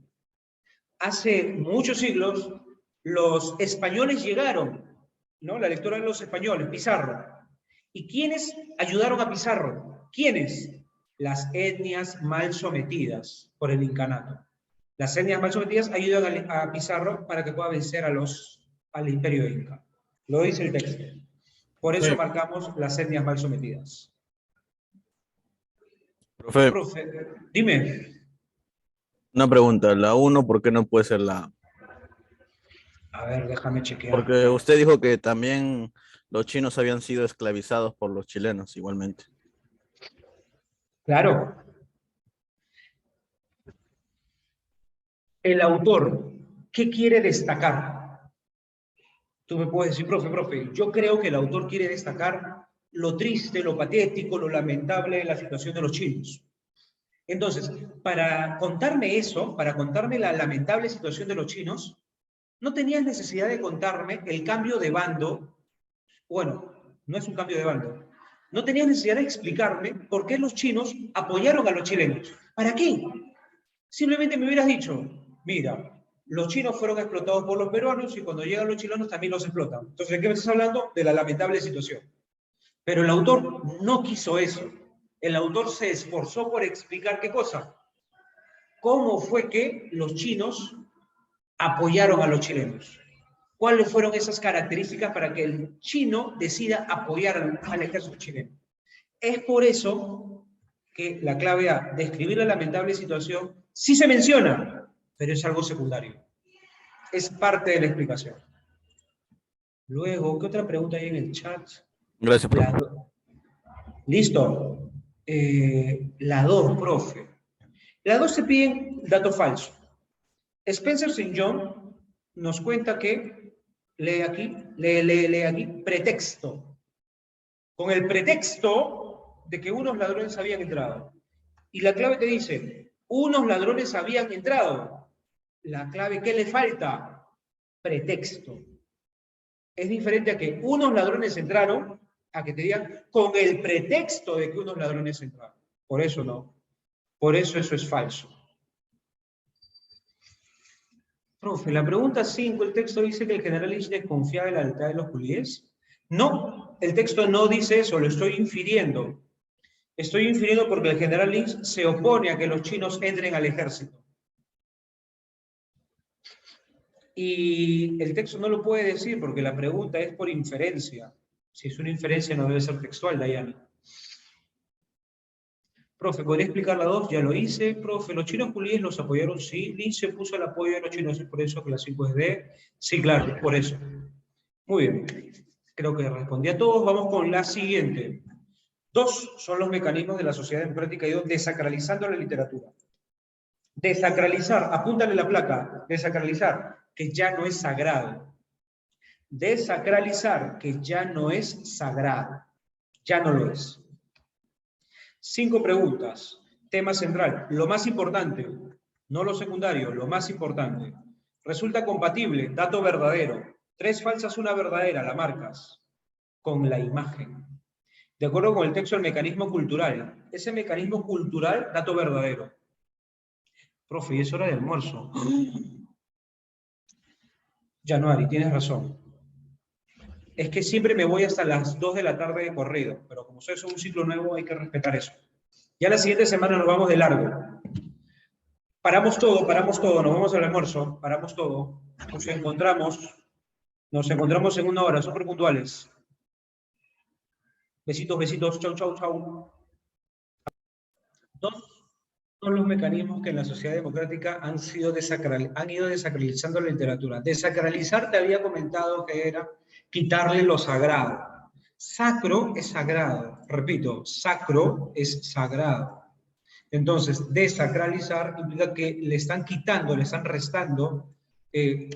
Hace muchos siglos, los españoles llegaron, ¿no? La lectura de los españoles, Pizarro. ¿Y quiénes ayudaron a Pizarro? ¿Quiénes? Las etnias mal sometidas por el incanato. Las etnias mal sometidas ayudan a Pizarro para que pueda vencer al imperio inca. Lo dice el texto. Por eso marcamos las etnias mal sometidas. Profe, Dime. una pregunta. La 1, ¿por qué no puede ser la A? A ver, déjame chequear. Porque usted dijo que también los chinos habían sido esclavizados por los chilenos, igualmente. Claro. El autor, ¿qué quiere destacar? Tú me puedes decir, profe, yo creo que el autor quiere destacar lo triste, lo patético, lo lamentable de la situación de los chinos. Entonces, para contarme eso, para contarme la lamentable situación de los chinos, no tenías necesidad de contarme el cambio de bando. Bueno, no es un cambio de bando. No tenías necesidad de explicarme por qué los chinos apoyaron a los chilenos. ¿Para qué? Simplemente me hubieras dicho, mira, los chinos fueron explotados por los peruanos y cuando llegan los chilenos también los explotan. Entonces, ¿de qué me estás hablando? De la lamentable situación. Pero el autor no quiso eso. El autor se esforzó por explicar ¿qué cosa? ¿Cómo fue que los chinos apoyaron a los chilenos? ¿Cuáles fueron esas características para que el chino decida apoyar al ejército chileno? Es por eso que la clave A, describir la lamentable situación, sí se menciona, pero es algo secundario. Es parte de la explicación. Luego, ¿qué otra pregunta hay en el chat? Gracias, profe. Listo. La 2, profe. La 2 se piden dato falso. Spencer St. John nos cuenta que, lee aquí, pretexto. Con el pretexto de que unos ladrones habían entrado. Y la clave te dice, unos ladrones habían entrado. La clave, ¿qué le falta? Pretexto. Es diferente a que unos ladrones entraron, a que te digan con el pretexto de que unos ladrones entraron. Por eso no. Por eso es falso. Profe, la pregunta 5, el texto dice que el general Lynch desconfiaba de la lealtad de los culíes. No, el texto no dice eso, lo estoy infiriendo. Estoy infiriendo porque el general Lynch se opone a que los chinos entren al ejército. Y el texto no lo puede decir porque la pregunta es por inferencia. Si es una inferencia no debe ser textual, Dayana. Profe, ¿podría explicar la 2? Ya lo hice. Profe, ¿los chinos culíes los apoyaron? Sí. Lince puso el apoyo de los chinos, es por eso que la 5 es D. Sí, claro, es por eso. Muy bien. Creo que respondí a todos. Vamos con la siguiente. 2 son los mecanismos de la sociedad democrática y desacralizando la literatura. Desacralizar, apúntale la placa. Desacralizar, que ya no es sagrado. Desacralizar, que ya no es sagrado. Ya no lo es. 5 preguntas. Tema central. Lo más importante, no lo secundario, lo más importante. Resulta compatible, dato verdadero. 3 falsas, 1 verdadera, la marcas. Con la imagen. De acuerdo con el texto, el mecanismo cultural. Ese mecanismo cultural, dato verdadero. Profe, y es hora de almuerzo. Januari, tienes razón. Es que siempre me voy hasta las 2 de la tarde de corrido, pero como soy un ciclo nuevo, hay que respetar eso. Ya la siguiente semana nos vamos de largo. Paramos todo, nos vamos al almuerzo, paramos todo. Nos encontramos en 1 hora, súper puntuales. Besitos, besitos, chau, chau, chau. 2 son los mecanismos que en la sociedad democrática han ido desacralizando la literatura. Desacralizar, te había comentado que era quitarle lo sagrado. Sacro es sagrado. Repito, sacro es sagrado. Entonces, desacralizar implica que le están quitando, le están restando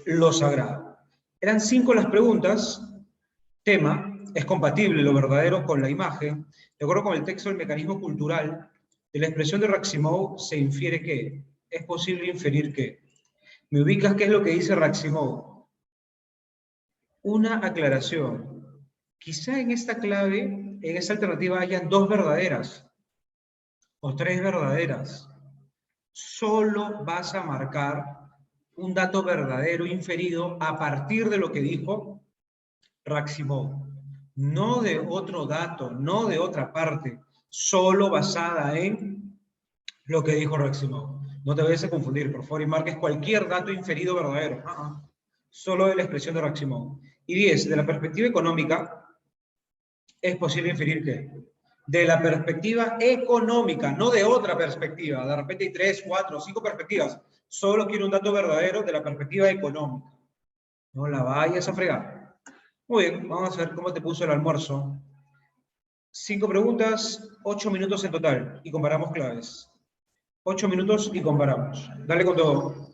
lo sagrado. Eran 5 las preguntas. Tema, es compatible lo verdadero con la imagen. De acuerdo con el texto del mecanismo cultural, de la expresión de Raximov se infiere que es posible inferir que. ¿Me ubicas qué es lo que dice Raximov? Una aclaración. Quizá en esta clave, en esta alternativa, hayan 2 verdaderas o 3 verdaderas. Solo vas a marcar un dato verdadero inferido a partir de lo que dijo Raximov. No de otro dato, no de otra parte, solo basada en lo que dijo Raximov. No te vayas a confundir, por favor, y marques cualquier dato inferido verdadero. Solo de la expresión de Raximov. Y 10, de la perspectiva económica, es posible inferir que de la perspectiva económica, no de otra perspectiva. De repente hay 3, 4, 5 perspectivas. Solo quiero un dato verdadero de la perspectiva económica. No la vayas a fregar. Muy bien, vamos a ver cómo te puso el almuerzo. 5 preguntas, 8 minutos en total. Y comparamos claves. 8 minutos y comparamos. Dale con todo.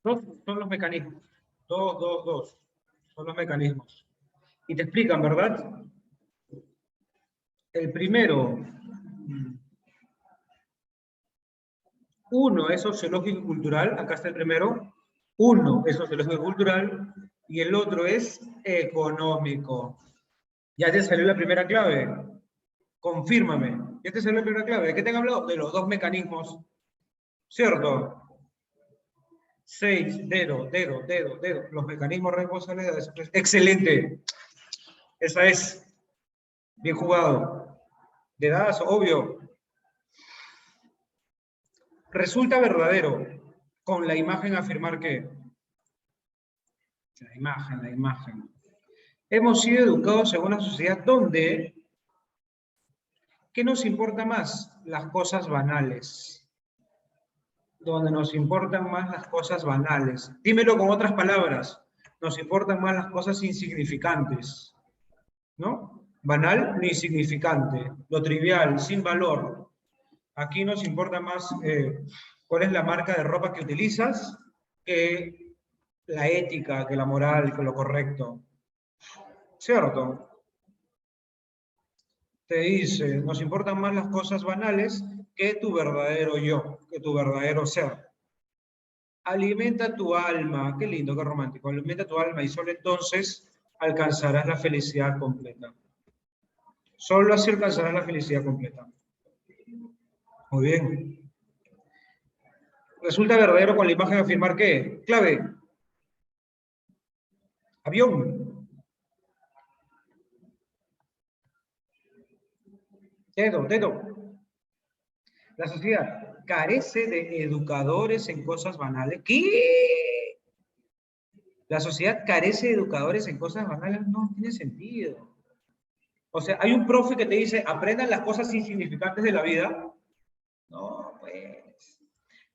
Dos son los mecanismos. Dos. Son los mecanismos. Y te explican, ¿verdad? El primero, 1 es sociológico y cultural. Acá está el primero. 1 es sociológico y cultural. Y el otro es económico. ¿Ya te salió la primera clave? Confírmame. ¿Ya te salió la primera clave? ¿De qué te han hablado? De los 2 mecanismos. ¿Cierto? 6, dedo. Los mecanismos responsables de la desaparición. ¡Excelente! Esa es. Bien jugado. Dedazo, obvio. Resulta verdadero. Con la imagen afirmar que. La imagen. Hemos sido educados en una sociedad donde, ¿qué nos importa más? Las cosas banales. Donde nos importan más las cosas banales. Dímelo con otras palabras. Nos importan más las cosas insignificantes. ¿No? Banal ni insignificante. Lo trivial, sin valor. Aquí nos importa más cuál es la marca de ropa que utilizas que la ética, que la moral, que lo correcto. ¿Cierto? Te dice, nos importan más las cosas banales que tu verdadero yo, que tu verdadero ser. Alimenta tu alma, qué lindo, qué romántico, alimenta tu alma y solo entonces alcanzarás la felicidad completa. Solo así alcanzarás la felicidad completa. Muy bien. Resulta verdadero con la imagen afirmar que, clave, avión. Dedo. La sociedad carece de educadores en cosas banales. ¿Qué? La sociedad carece de educadores en cosas banales. No tiene sentido. O sea, hay un profe que te dice, aprendan las cosas insignificantes de la vida. No, pues.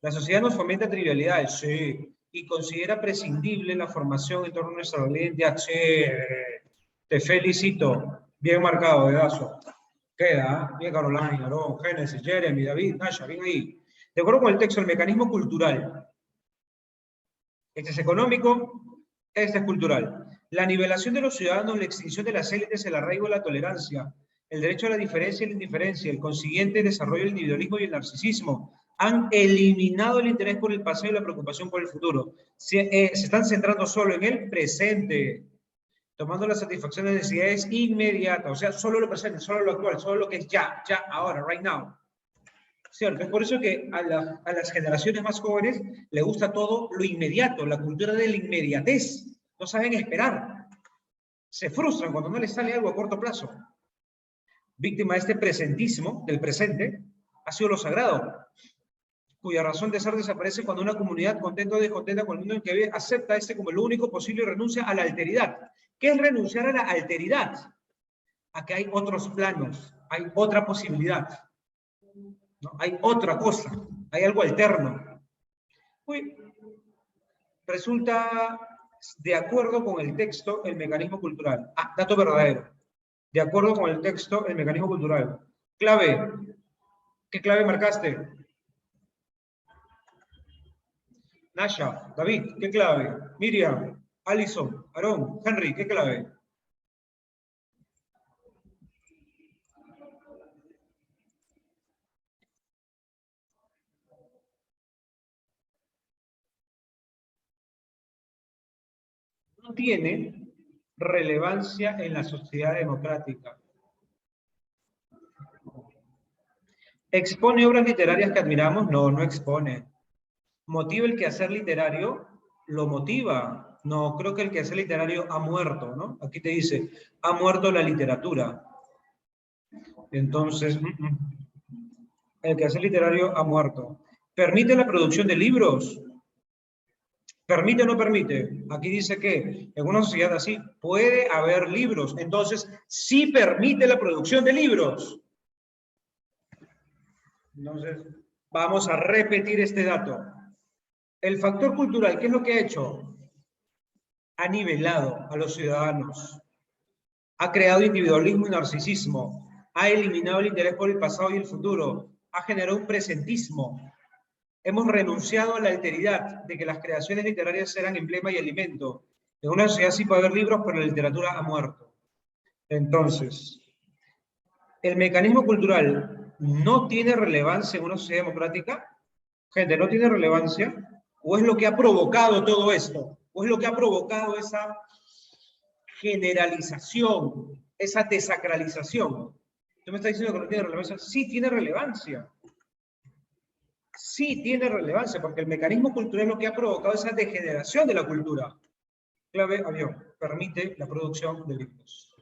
La sociedad nos fomenta trivialidades, sí. Y considera prescindible la formación en torno a nuestra identidad. Sí. Te felicito. Bien marcado, dedazo. Queda, ¿eh? Bien Carolina, Aarón, Génesis, Jeremy, David, Nasha, bien ahí. De acuerdo con el texto, el mecanismo cultural. Este es económico, este es cultural. La nivelación de los ciudadanos, la extinción de las élites, el arraigo de la tolerancia, el derecho a la diferencia y la indiferencia, el consiguiente desarrollo del individualismo y el narcisismo, han eliminado el interés por el pasado y la preocupación por el futuro. Se están centrando solo en el presente, tomando la satisfacción de necesidades inmediatas, o sea, solo lo presente, solo lo actual, solo lo que es ya, ahora, right now. ¿Cierto? Es por eso que a las generaciones más jóvenes le gusta todo lo inmediato, la cultura de la inmediatez. No saben esperar. Se frustran cuando no les sale algo a corto plazo. Víctima de este presentismo, del presente, ha sido lo sagrado, cuya razón de ser desaparece cuando una comunidad contenta o descontenta con el mundo en que vive acepta este como lo único posible y renuncia a la alteridad. ¿Qué es renunciar a la alteridad? A que hay otros planos, hay otra posibilidad. ¿No? Hay otra cosa, hay algo alterno. Uy, resulta de acuerdo con el texto el mecanismo cultural. Ah, dato verdadero. De acuerdo con el texto el mecanismo cultural. Clave. ¿Qué clave marcaste? Nasha, David, ¿qué clave? Miriam, Alison, Aarón, Henry, ¿qué clave? No tiene relevancia en la sociedad democrática. ¿Expone obras literarias que admiramos? No, no expone. ¿Motiva el quehacer literario? Lo motiva. No, creo que el quehacer literario ha muerto, ¿no? Aquí te dice, ha muerto la literatura. Entonces, el quehacer literario ha muerto. ¿Permite la producción de libros? ¿Permite o no permite? Aquí dice que en una sociedad así puede haber libros. Entonces, sí permite la producción de libros. Entonces, vamos a repetir este dato. El factor cultural, ¿qué es lo que ha hecho? Ha nivelado a los ciudadanos. Ha creado individualismo y narcisismo. Ha eliminado el interés por el pasado y el futuro. Ha generado un presentismo. Hemos renunciado a la alteridad de que las creaciones literarias eran emblema y alimento. En una sociedad sí puede haber libros, pero la literatura ha muerto. Entonces, ¿el mecanismo cultural no tiene relevancia en una sociedad democrática? Gente, ¿no tiene relevancia? ¿O es lo que ha provocado todo esto? ¿O es lo que ha provocado esa generalización, esa desacralización? ¿Tú me estás diciendo que no tiene relevancia? Sí tiene relevancia. Sí tiene relevancia, porque el mecanismo cultural es lo que ha provocado esa degeneración de la cultura. Clave, avión, permite la producción de libros.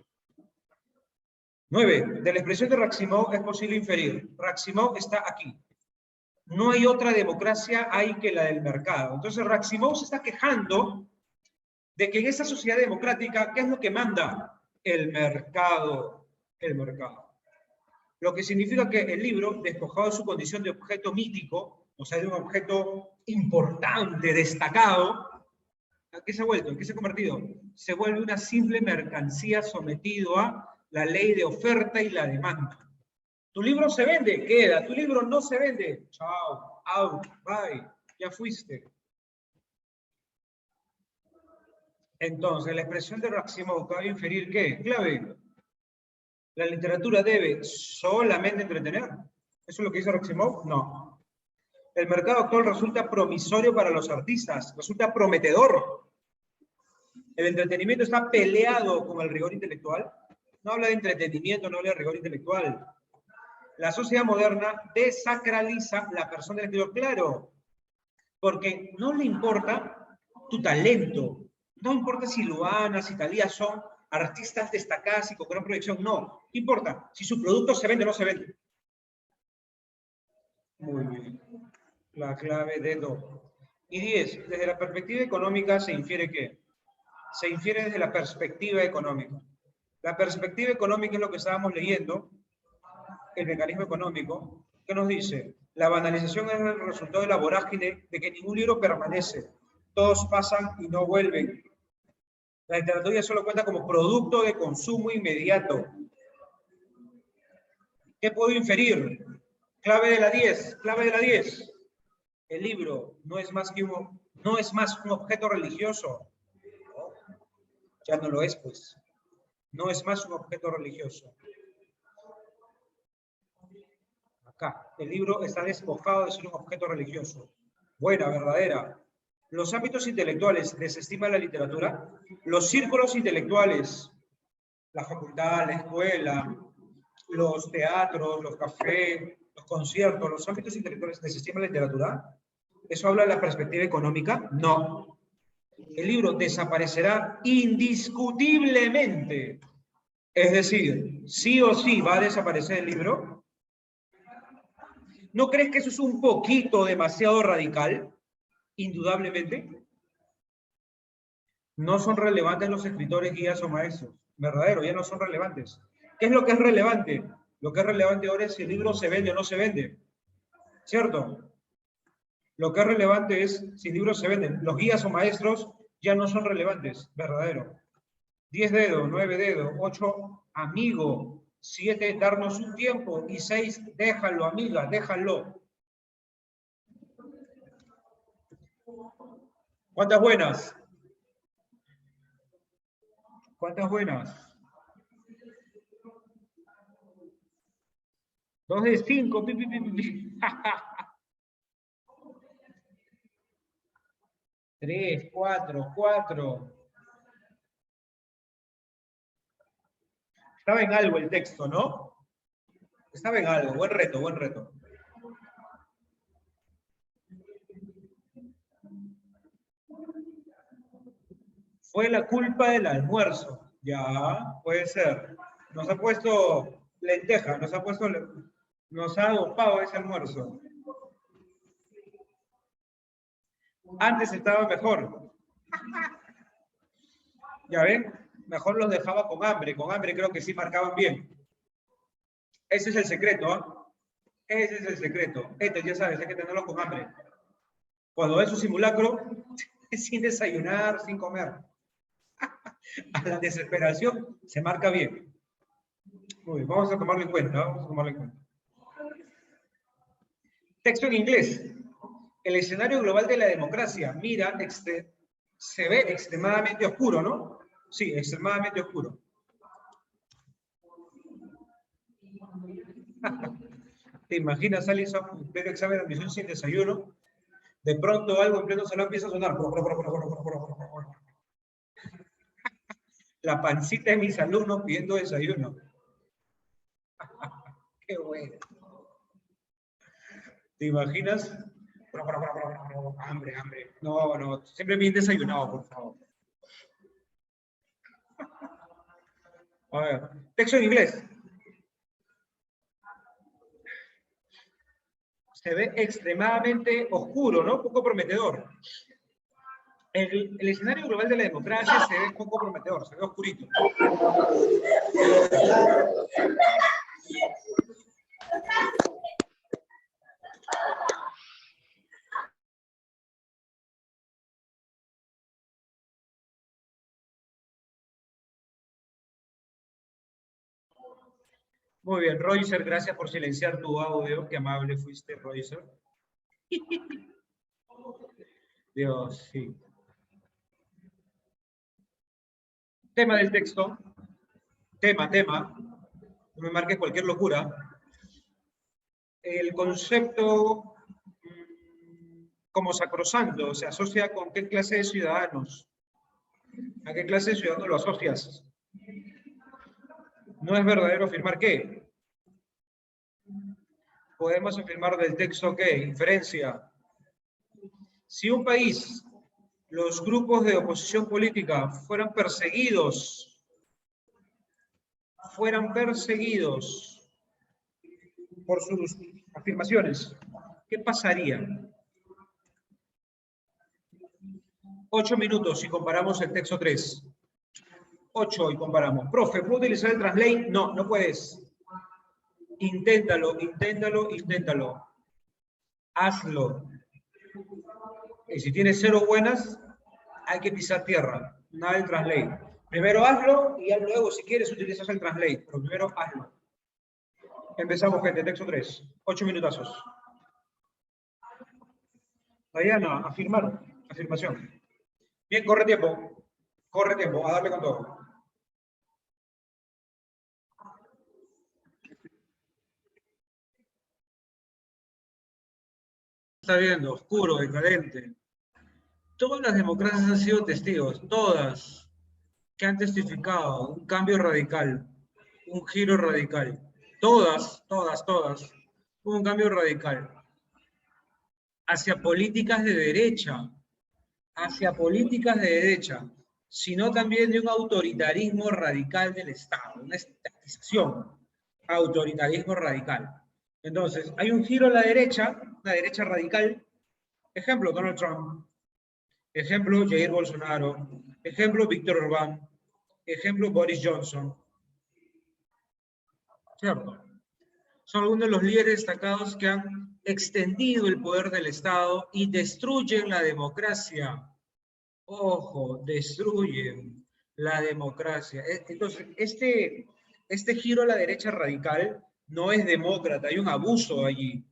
9. De la expresión de Raximov es posible inferir. Raximov está aquí. No hay otra democracia hay que la del mercado. Entonces Raximov se está quejando de que en esa sociedad democrática, ¿qué es lo que manda? El mercado. El mercado. Lo que significa que el libro, despojado de su condición de objeto mítico, o sea, de un objeto importante, destacado, ¿a qué se ha vuelto? ¿En qué se ha convertido? Se vuelve una simple mercancía sometido a la ley de oferta y la demanda. Tu libro se vende, queda. Tu libro no se vende. Chao, out, bye, ya fuiste. Entonces, la expresión de Raximov cabe inferir ¿qué? Clave. ¿La literatura debe solamente entretener? ¿Eso es lo que dice Raximov? No. El mercado actual resulta promisorio para los artistas, resulta prometedor. El entretenimiento está peleado con el rigor intelectual. No habla de entretenimiento, no habla de rigor intelectual. La sociedad moderna desacraliza la persona del escritor, claro, porque no le importa tu talento, no importa si Luana, si Talía son artistas destacadas y con gran proyección, no, ¿qué importa? Si su producto se vende o no se vende. Muy bien, la clave de 2. Y 10, desde la perspectiva económica se infiere ¿qué? Se infiere desde la perspectiva económica. La perspectiva económica es lo que estábamos leyendo, el mecanismo económico, que nos dice, la banalización es el resultado de la vorágine de que ningún libro permanece, todos pasan y no vuelven. La literatura solo cuenta como producto de consumo inmediato. ¿Qué puedo inferir? Clave de la 10, clave de la 10. El libro no es más un objeto religioso. No, ya no lo es, pues. No es más un objeto religioso. Acá, el libro está despojado de ser un objeto religioso. Buena, verdadera. Los ámbitos intelectuales desestiman la literatura. Los círculos intelectuales, la facultad, la escuela, los teatros, los cafés, los conciertos, los ámbitos intelectuales desestiman la literatura. ¿Eso habla de la perspectiva económica? No. El libro desaparecerá indiscutiblemente. Es decir, sí o sí va a desaparecer el libro. ¿No crees que eso es un poquito demasiado radical? Indudablemente. No son relevantes los escritores, guías o maestros. Verdadero, ya no son relevantes. ¿Qué es lo que es relevante? Lo que es relevante ahora es si el libro se vende o no se vende. ¿Cierto? Lo que es relevante es si el libro se vende. Los guías o maestros ya no son relevantes. Verdadero. 10 dedos, 9 dedos, 8 amigo, 7 darnos un tiempo y 6 déjalo amiga, déjalo. ¿Cuántas buenas? ¿Cuántas buenas? 2 de 5. 3, 4, 4. Estaba en algo el texto, ¿no? Estaba en algo. Buen reto, buen reto. Fue la culpa del almuerzo. Ya, puede ser. Nos ha puesto lenteja, nos ha dopado ese almuerzo. Antes estaba mejor. ¿Ya ven? Mejor los dejaba con hambre. Con hambre creo que sí marcaban bien. Ese es el secreto, ¿ah? Ese es el secreto. Ya sabes, hay que tenerlos con hambre. Cuando ves su simulacro, sin desayunar, sin comer. A la desesperación se marca bien. Muy bien, vamos a tomarlo en cuenta, vamos a tomarlo en cuenta. Texto en inglés. El escenario global de la democracia, mira, se ve extremadamente oscuro, ¿no? Sí, extremadamente oscuro. ¿Te imaginas, Alison, en pleno examen de admisión sin desayuno? De pronto algo en pleno salón empieza a sonar. La pancita de mis alumnos pidiendo desayuno. Qué bueno. ¿Te imaginas? Hambre, hambre. No, no, siempre bien desayunado, por favor. A ver, texto en inglés. Se ve extremadamente oscuro, ¿no? Poco prometedor. El escenario global de la democracia se ve poco prometedor, se ve oscurito. Muy bien, Roycer, gracias por silenciar tu audio. Qué amable fuiste, Roycer. Dios, sí. Tema del texto. Tema. No me marques cualquier locura. El concepto como sacrosanto se asocia con qué clase de ciudadanos. ¿A qué clase de ciudadanos lo asocias? No es verdadero afirmar qué. Podemos afirmar del texto qué. Inferencia. Si un país, los grupos de oposición política fueran perseguidos por sus afirmaciones, ¿qué pasaría? 8 minutos si comparamos el texto 3. 8 y comparamos. Profe, ¿puedo utilizar el translate? No, no puedes. Inténtalo. Hazlo. Y si tienes 0 buenas, hay que pisar tierra. Nada del translate. Primero hazlo y ya luego, si quieres, utilizas el translate. Pero primero hazlo. Empezamos, gente. Texto 3. 8 minutazos. Diana, afirmar. Afirmación. Bien, corre tiempo. A darle con todo. Está viendo, oscuro, decadente. Todas las democracias han sido testigos, todas, que han testificado un cambio radical, un giro radical. Todas, un cambio radical. Hacia políticas de derecha, sino también de un autoritarismo radical del Estado, una estatización, autoritarismo radical. Entonces, hay un giro a la derecha, una derecha radical, ejemplo Donald Trump, ejemplo Jair Bolsonaro, ejemplo Víctor Orbán, ejemplo Boris Johnson. ¿Cierto? Son algunos de los líderes destacados que han extendido el poder del Estado y destruyen la democracia. Ojo, destruyen la democracia. Entonces, este giro a la derecha radical no es demócrata, hay un abuso allí.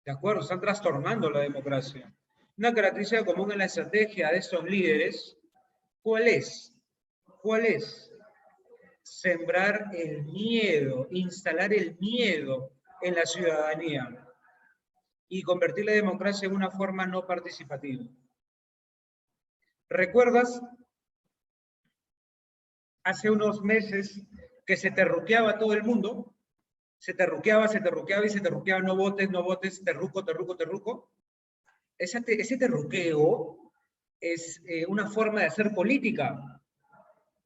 ¿De acuerdo? Están trastornando la democracia. Una característica común en la estrategia de estos líderes, ¿cuál es? Sembrar el miedo, instalar el miedo en la ciudadanía y convertir la democracia en una forma no participativa. ¿Recuerdas? Hace unos meses que se terruqueaba todo el mundo, se terruqueaba, no votes, terruco. Ese terruqueo es una forma de hacer política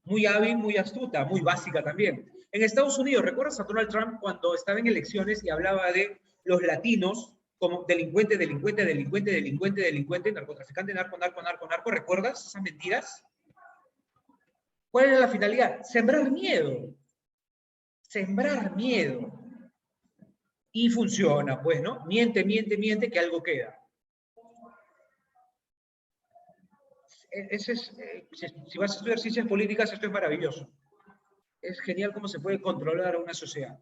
muy hábil, muy astuta, muy básica también. En Estados Unidos, ¿recuerdas a Donald Trump cuando estaba en elecciones y hablaba de los latinos como delincuente, narcotraficante, narco? ¿Recuerdas esas mentiras? ¿Cuál era la finalidad? Sembrar miedo. Y funciona, pues, ¿no? Miente, que algo queda. Si vas a estudiar ciencias políticas, esto es maravilloso. Es genial cómo se puede controlar a una sociedad.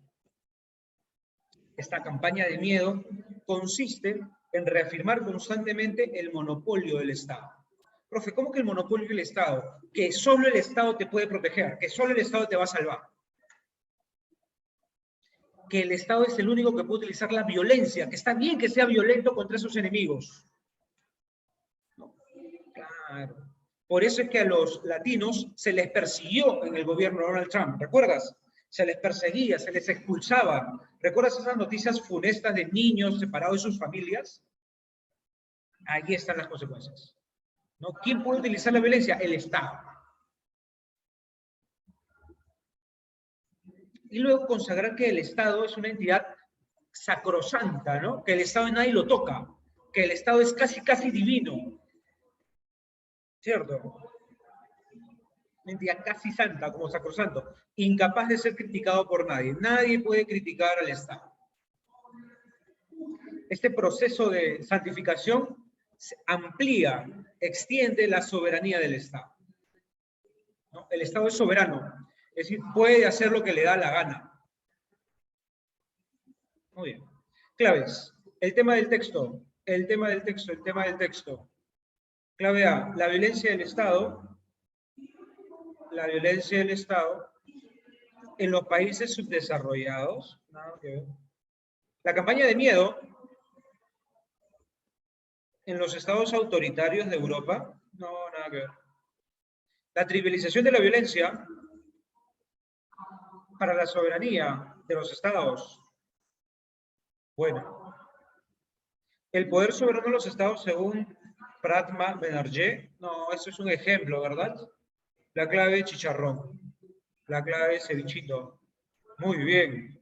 Esta campaña de miedo consiste en reafirmar constantemente el monopolio del Estado. Profe, ¿cómo que el monopolio del Estado? Que solo el Estado te puede proteger, que solo el Estado te va a salvar. Que el Estado es el único que puede utilizar la violencia, que está bien que sea violento contra sus enemigos. No, claro. Por eso es que a los latinos se les persiguió en el gobierno de Donald Trump, ¿recuerdas? Se les perseguía, se les expulsaba. ¿Recuerdas esas noticias funestas de niños separados de sus familias? Ahí están las consecuencias. ¿No? ¿Quién puede utilizar la violencia? El Estado. Y luego consagrar que el Estado es una entidad sacrosanta, ¿no? Que el Estado nadie lo toca, que el Estado es casi divino, ¿cierto? Una entidad casi santa, como sacrosanto, incapaz de ser criticado por nadie. Nadie puede criticar al Estado. Este proceso de santificación amplía, extiende la soberanía del Estado, ¿no? El Estado es soberano, es decir, puede hacer lo que le da la gana. Muy bien. Claves. El tema del texto. El tema del texto. Clave A. La violencia del Estado. La violencia del Estado en los países subdesarrollados. Nada que ver. La campaña de miedo en los estados autoritarios de Europa. No, nada que ver. La trivialización de la violencia para la soberanía de los estados. Bueno. El poder soberano de los estados según Pratma Banerjee. No, eso es un ejemplo, ¿verdad? La clave chicharrón. La clave cevichito. Muy bien.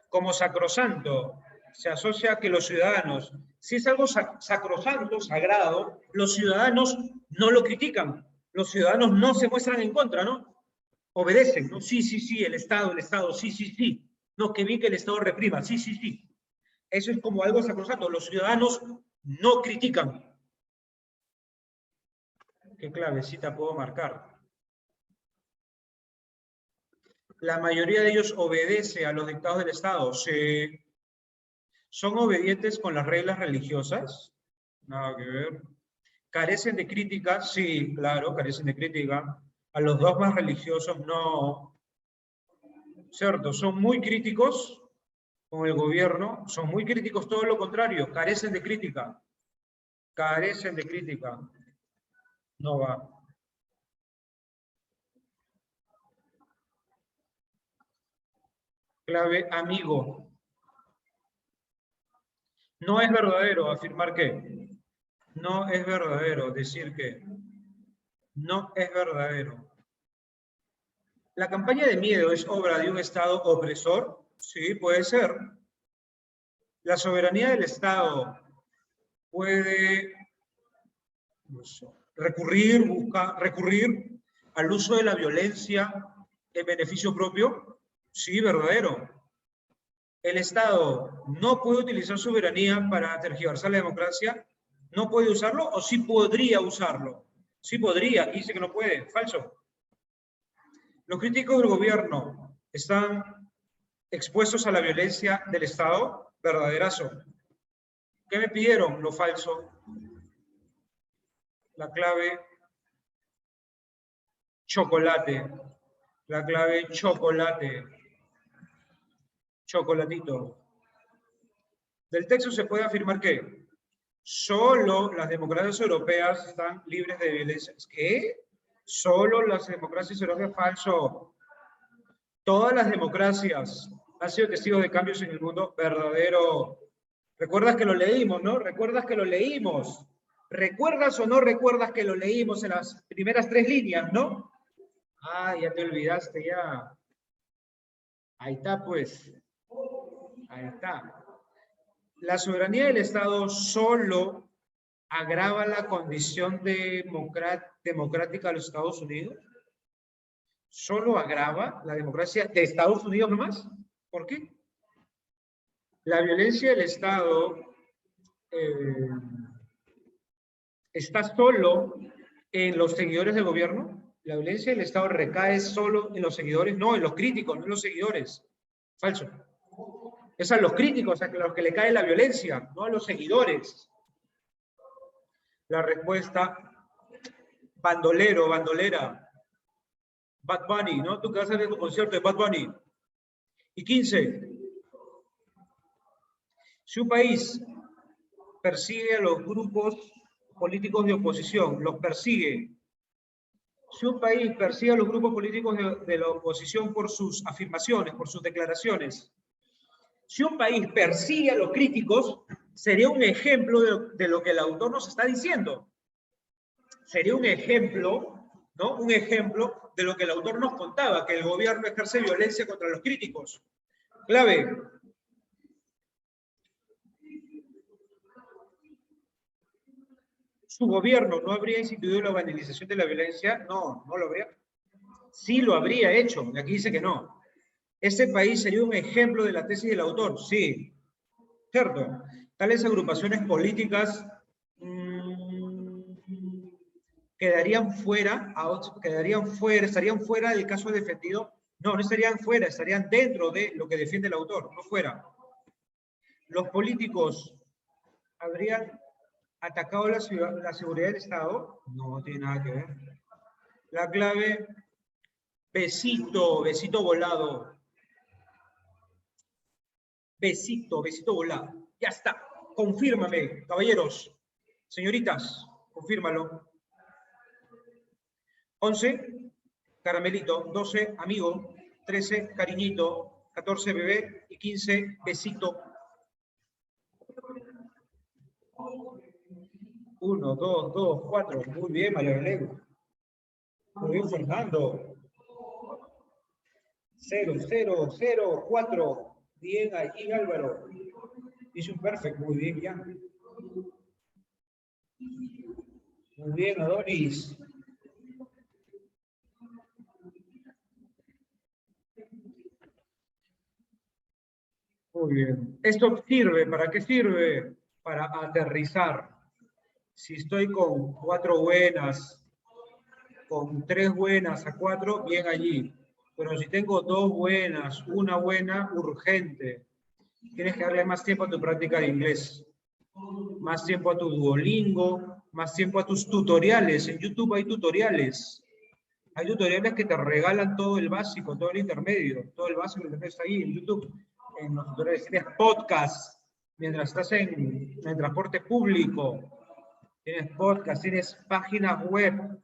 Como sacrosanto, se asocia a que los ciudadanos, si es algo sacrosanto, sagrado, los ciudadanos no lo critican. Los ciudadanos no se muestran en contra, ¿no? Obedecen, ¿no? Sí, el Estado, sí. No, que bien que el Estado reprima, sí. Eso es como algo sacrosanto. Los ciudadanos no critican. ¿Qué clavecita puedo marcar? La mayoría de ellos obedece a los dictados del Estado. Sí. ¿Son obedientes con las reglas religiosas? Nada que ver. ¿Carecen de crítica? Sí, claro, carecen de crítica. A los dogmas religiosos no. ¿Cierto? ¿Son muy críticos con el gobierno? Son muy críticos, todo lo contrario, carecen de crítica. Carecen de crítica. No va. Clave amigo. No es verdadero afirmar que. No es verdadero decir que. No es verdadero. ¿La campaña de miedo es obra de un Estado opresor? Sí, puede ser. La soberanía del Estado puede recurrir al uso de la violencia en beneficio propio. Sí, verdadero. El Estado no puede utilizar soberanía para tergiversar la democracia. ¿No puede usarlo o sí podría usarlo? Sí podría, aquí dice que no puede. Falso. Los críticos del gobierno están expuestos a la violencia del Estado. Verdaderazo. ¿Qué me pidieron? Lo falso. La clave chocolate. La clave chocolate. Chocolatito. Del texto se puede afirmar que solo las democracias europeas están libres de violencia. ¿Qué? Solo las democracias europeas. Falso. Todas las democracias han sido testigos de cambios en el mundo. Verdadero. ¿Recuerdas que lo leímos, no? ¿Recuerdas que lo leímos? ¿Recuerdas o no recuerdas que lo leímos en las primeras 3 líneas, no? Ah, ya te olvidaste, ya. Ahí está, pues. Ahí está. La soberanía del Estado solo agrava la condición democrática de los Estados Unidos. ¿Solo agrava la democracia de Estados Unidos nomás? ¿Por qué? La violencia del Estado está solo en los seguidores del gobierno. La violencia del Estado recae solo en los seguidores, no, en los críticos, no en los seguidores. Falso. Es a los críticos a los que le cae la violencia, no a los seguidores. La respuesta, bandolero, bandolera. Bad Bunny, ¿no? Tú que vas a ver tu concierto de Bad Bunny. Y 15. Si un país persigue a los grupos políticos de oposición, los persigue. Si un país persigue a los grupos políticos de la oposición por sus afirmaciones, por sus declaraciones, si un país persigue a los críticos, sería un ejemplo de lo que el autor nos está diciendo. Sería un ejemplo, ¿no? Un ejemplo de lo que el autor nos contaba, que el gobierno ejerce violencia contra los críticos. Clave, ¿Su gobierno no habría instituido la banalización de la violencia? No, no lo habría. Sí lo habría hecho, y aquí dice que no. ¿Este país sería un ejemplo de la tesis del autor? Sí, cierto. Tales agrupaciones políticas estarían fuera del caso defendido. No, no estarían fuera, estarían dentro de lo que defiende el autor, no fuera. Los políticos habrían atacado la seguridad del Estado. No tiene nada que ver. La clave, besito, besito volado. Besito, besito volado. Ya está. Confírmame, caballeros. Señoritas, confírmalo. 11, caramelito. 12, amigo. 13, cariñito. 14, bebé. Y 15, besito. 1, 2, 2, 4. Muy bien, María Belén. Muy bien, Fernando. 0, 0, 0, 4. Bien, ahí Álvaro. Hizo un perfecto. Muy bien, ya. Muy bien, Adonis. Muy bien. ¿Esto sirve? ¿Para qué sirve? Para aterrizar. Si estoy con 4 buenas, con 3 buenas a 4, bien allí. Pero si tengo 2 buenas, una buena, urgente. Tienes que darle más tiempo a tu práctica de inglés. Más tiempo a tu Duolingo, más tiempo a tus tutoriales. En YouTube hay tutoriales. Hay tutoriales que te regalan todo el básico, todo el intermedio. Todo el básico y el intermedio está ahí en YouTube. En los tutoriales tienes podcast mientras estás en el transporte público. Tienes podcast, tienes páginas web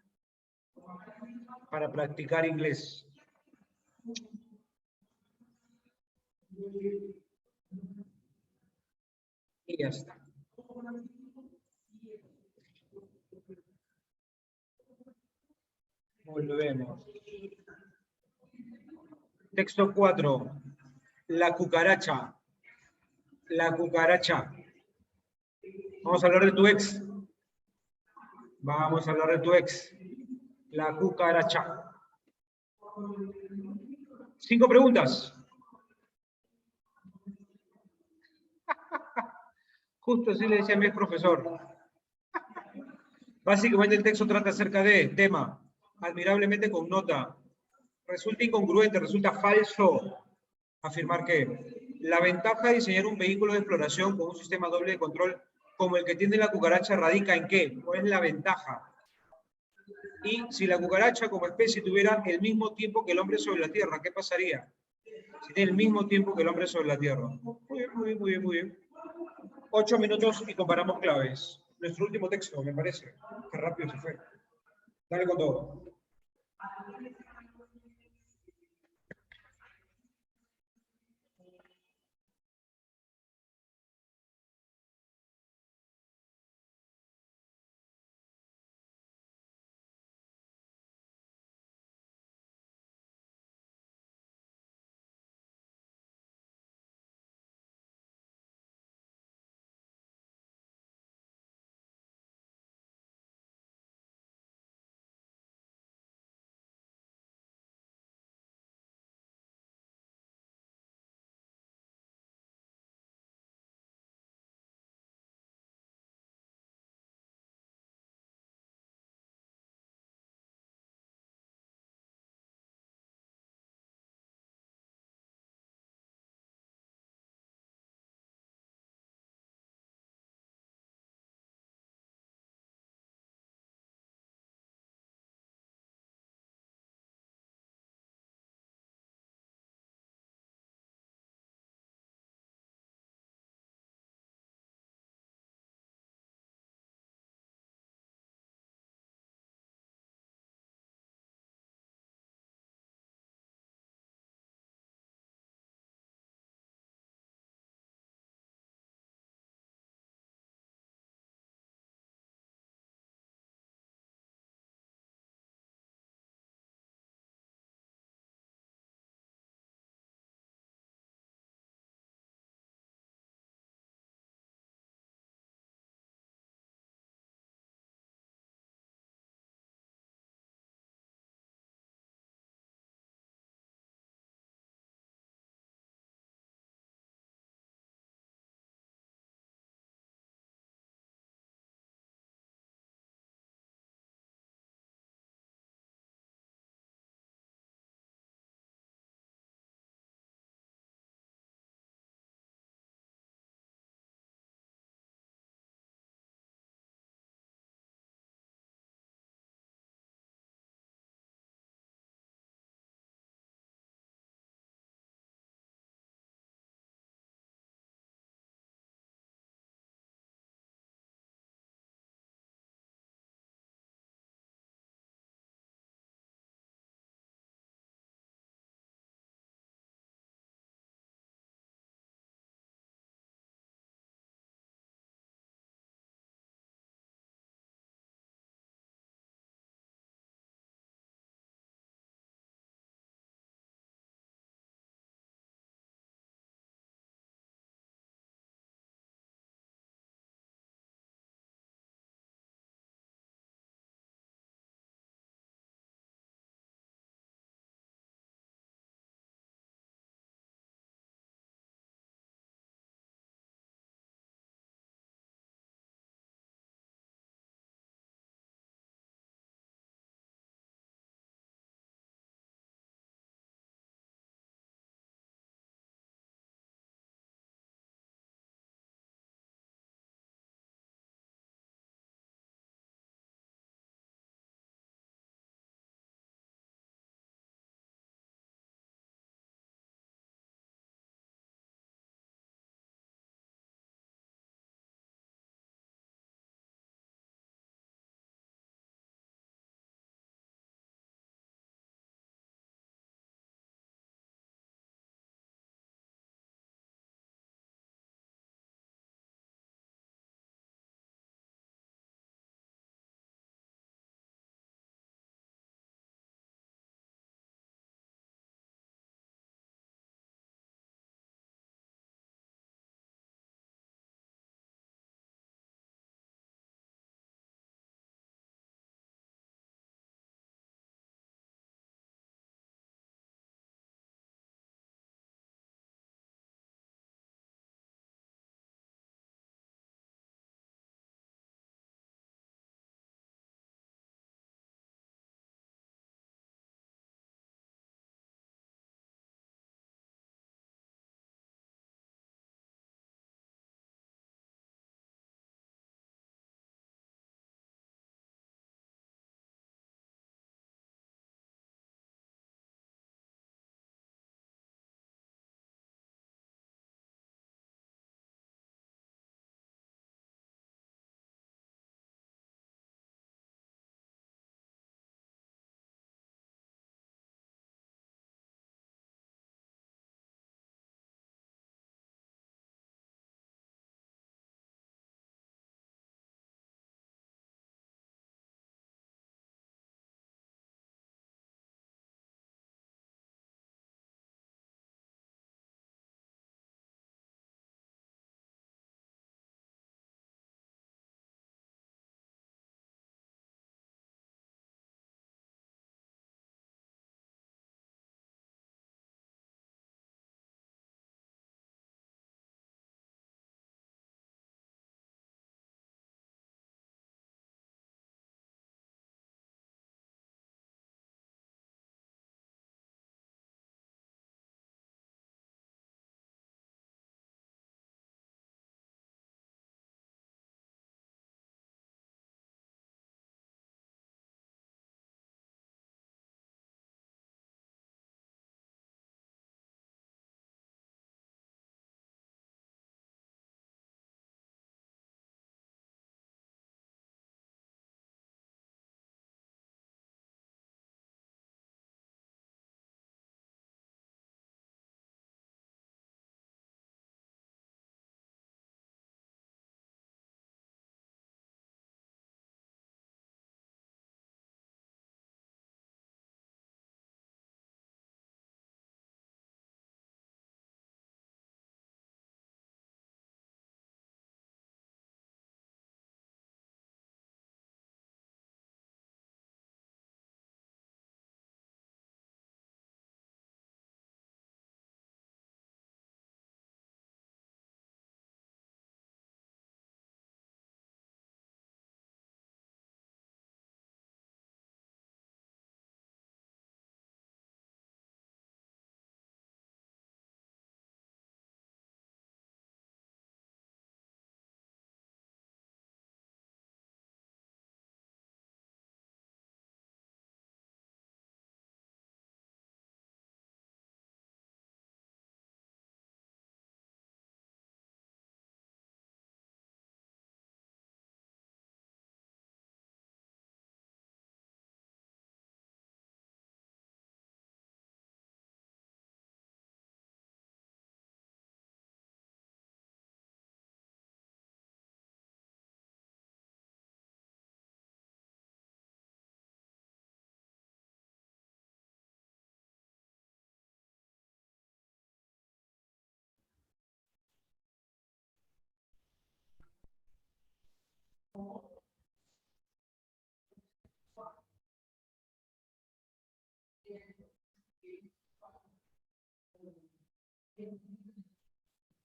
para practicar inglés. Y ya está. Volvemos. Texto 4. La cucaracha. La cucaracha. Vamos a hablar de tu ex. Vamos a hablar de tu ex. La cucaracha. 5 preguntas. Justo así le decía a mi ex profesor. Básicamente el texto trata acerca de tema, admirablemente con nota. Resulta incongruente, resulta falso afirmar que la ventaja de diseñar un vehículo de exploración con un sistema doble de control como el que tiene la cucaracha radica en qué, ¿cuál es la ventaja? Y si la cucaracha como especie tuviera el mismo tiempo que el hombre sobre la Tierra, ¿qué pasaría? Si tiene el mismo tiempo que el hombre sobre la Tierra. Muy bien, muy bien, muy bien, muy bien. 8 minutos y comparamos claves. Nuestro último texto, me parece. Qué rápido se fue. Dale con todo.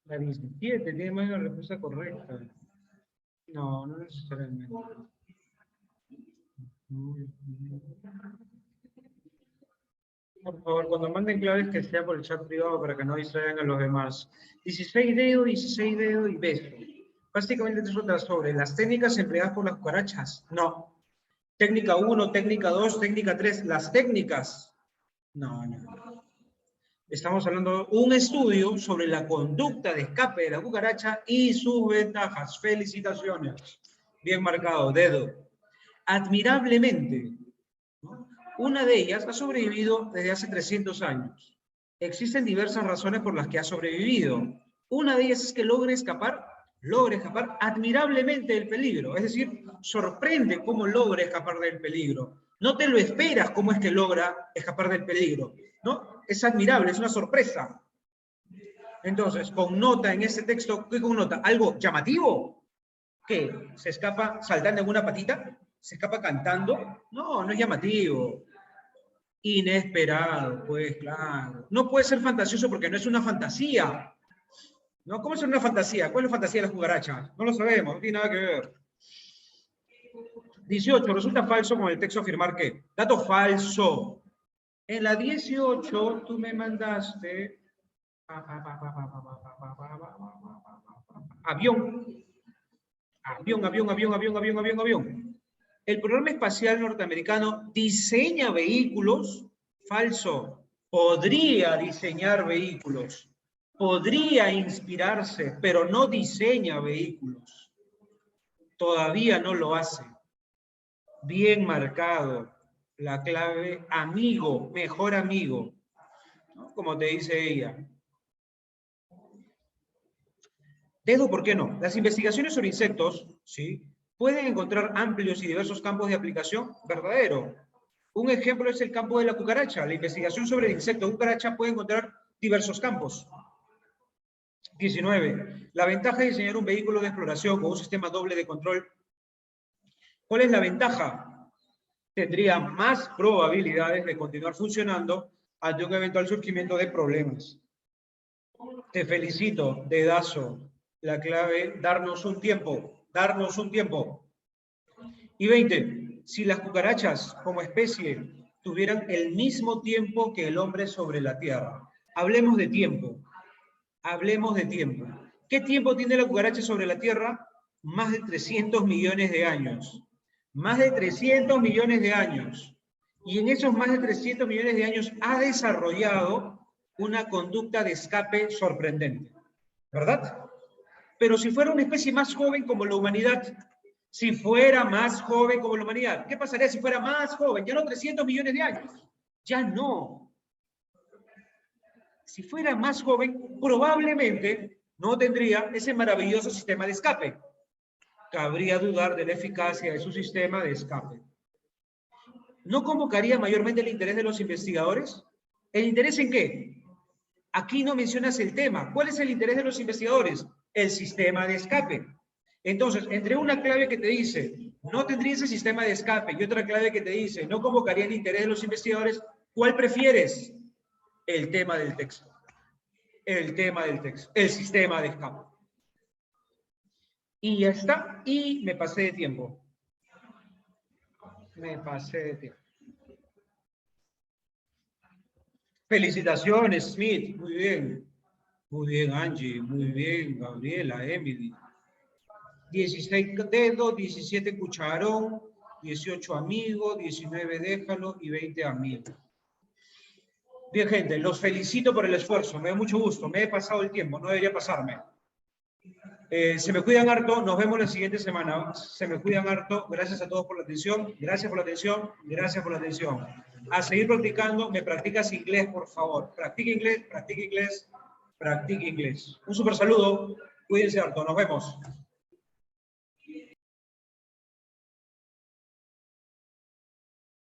La 17 tiene más de la respuesta correcta. No, no necesariamente. Por favor, cuando manden claves que sea por el chat privado para que no distraigan a los demás. 16 dedos y beso. Básicamente te trata sobre las técnicas empleadas por las cucarachas. No. Técnica 1, técnica 2, técnica 3. Las técnicas. No. Estamos hablando de un estudio sobre la conducta de escape de la cucaracha y sus ventajas. Felicitaciones. Bien marcado, dedo. Admirablemente, ¿no? Una de ellas ha sobrevivido desde hace 300 años. Existen diversas razones por las que ha sobrevivido. Una de ellas es que logra escapar admirablemente del peligro. Es decir, sorprende cómo logra escapar del peligro. No te lo esperas cómo es que logra escapar del peligro, ¿no? Es admirable, es una sorpresa. Entonces, connota en ese texto, ¿qué connota? ¿Algo llamativo? ¿Qué? ¿Se escapa saltando en una patita? ¿Se escapa cantando? No, no es llamativo. Inesperado, pues claro. No puede ser fantasioso porque no es una fantasía. ¿No? ¿Cómo es una fantasía? ¿Cuál es la fantasía de las cucarachas? No lo sabemos, no tiene nada que ver. 18. Resulta falso con el texto afirmar que. Dato falso. En la 18 tú me mandaste avión. Avión. El programa espacial norteamericano diseña vehículos. Falso. Podría diseñar vehículos. Podría inspirarse, pero no diseña vehículos. Todavía no lo hace. Bien marcado. La clave amigo, mejor amigo, ¿no? Como te dice ella. Dedo, ¿por qué no? Las investigaciones sobre insectos, ¿sí?, pueden encontrar amplios y diversos campos de aplicación. Verdadero. Un ejemplo es el campo de la cucaracha. La investigación sobre el insecto cucaracha puede encontrar diversos campos. 19. La ventaja de diseñar un vehículo de exploración con un sistema doble de control. ¿Cuál es la ventaja? Tendría más probabilidades de continuar funcionando ante un eventual surgimiento de problemas. Te felicito, dedazo. La clave, darnos un tiempo. Darnos un tiempo. Y 20. Si las cucarachas, como especie, tuvieran el mismo tiempo que el hombre sobre la Tierra. Hablemos de tiempo. Hablemos de tiempo. ¿Qué tiempo tiene la cucaracha sobre la Tierra? Más de 300 millones de años. Más de 300 millones de años. Y en esos más de 300 millones de años ha desarrollado una conducta de escape sorprendente. ¿Verdad? Pero si fuera una especie más joven como la humanidad, si fuera más joven como la humanidad, ¿qué pasaría si fuera más joven? Ya no 300 millones de años. Ya no. Si fuera más joven, probablemente no tendría ese maravilloso sistema de escape. Cabría dudar de la eficacia de su sistema de escape. ¿No convocaría mayormente el interés de los investigadores? ¿El interés en qué? Aquí no mencionas el tema. ¿Cuál es el interés de los investigadores? El sistema de escape. Entonces, entre una clave que te dice, no tendría ese sistema de escape, y otra clave que te dice, no convocaría el interés de los investigadores, ¿cuál prefieres? El tema del texto. El tema del texto. El sistema de escape. Y ya está. Y me pasé de tiempo. Me pasé de tiempo. Felicitaciones, Smith. Muy bien. Muy bien, Angie. Muy bien, Gabriela, Emily. 16 dedos, 17 cucharón, 18 amigos, 19 déjalo y 20 amigos. Bien, gente, los felicito por el esfuerzo. Me da mucho gusto. Me he pasado el tiempo. No debería pasarme. Se me cuidan harto, nos vemos la siguiente semana. Se me cuidan harto, gracias a todos por la atención, gracias por la atención, gracias por la atención. A seguir practicando, me practicas inglés, por favor. Practica inglés, practica inglés, practica inglés. Un súper saludo, cuídense harto, nos vemos.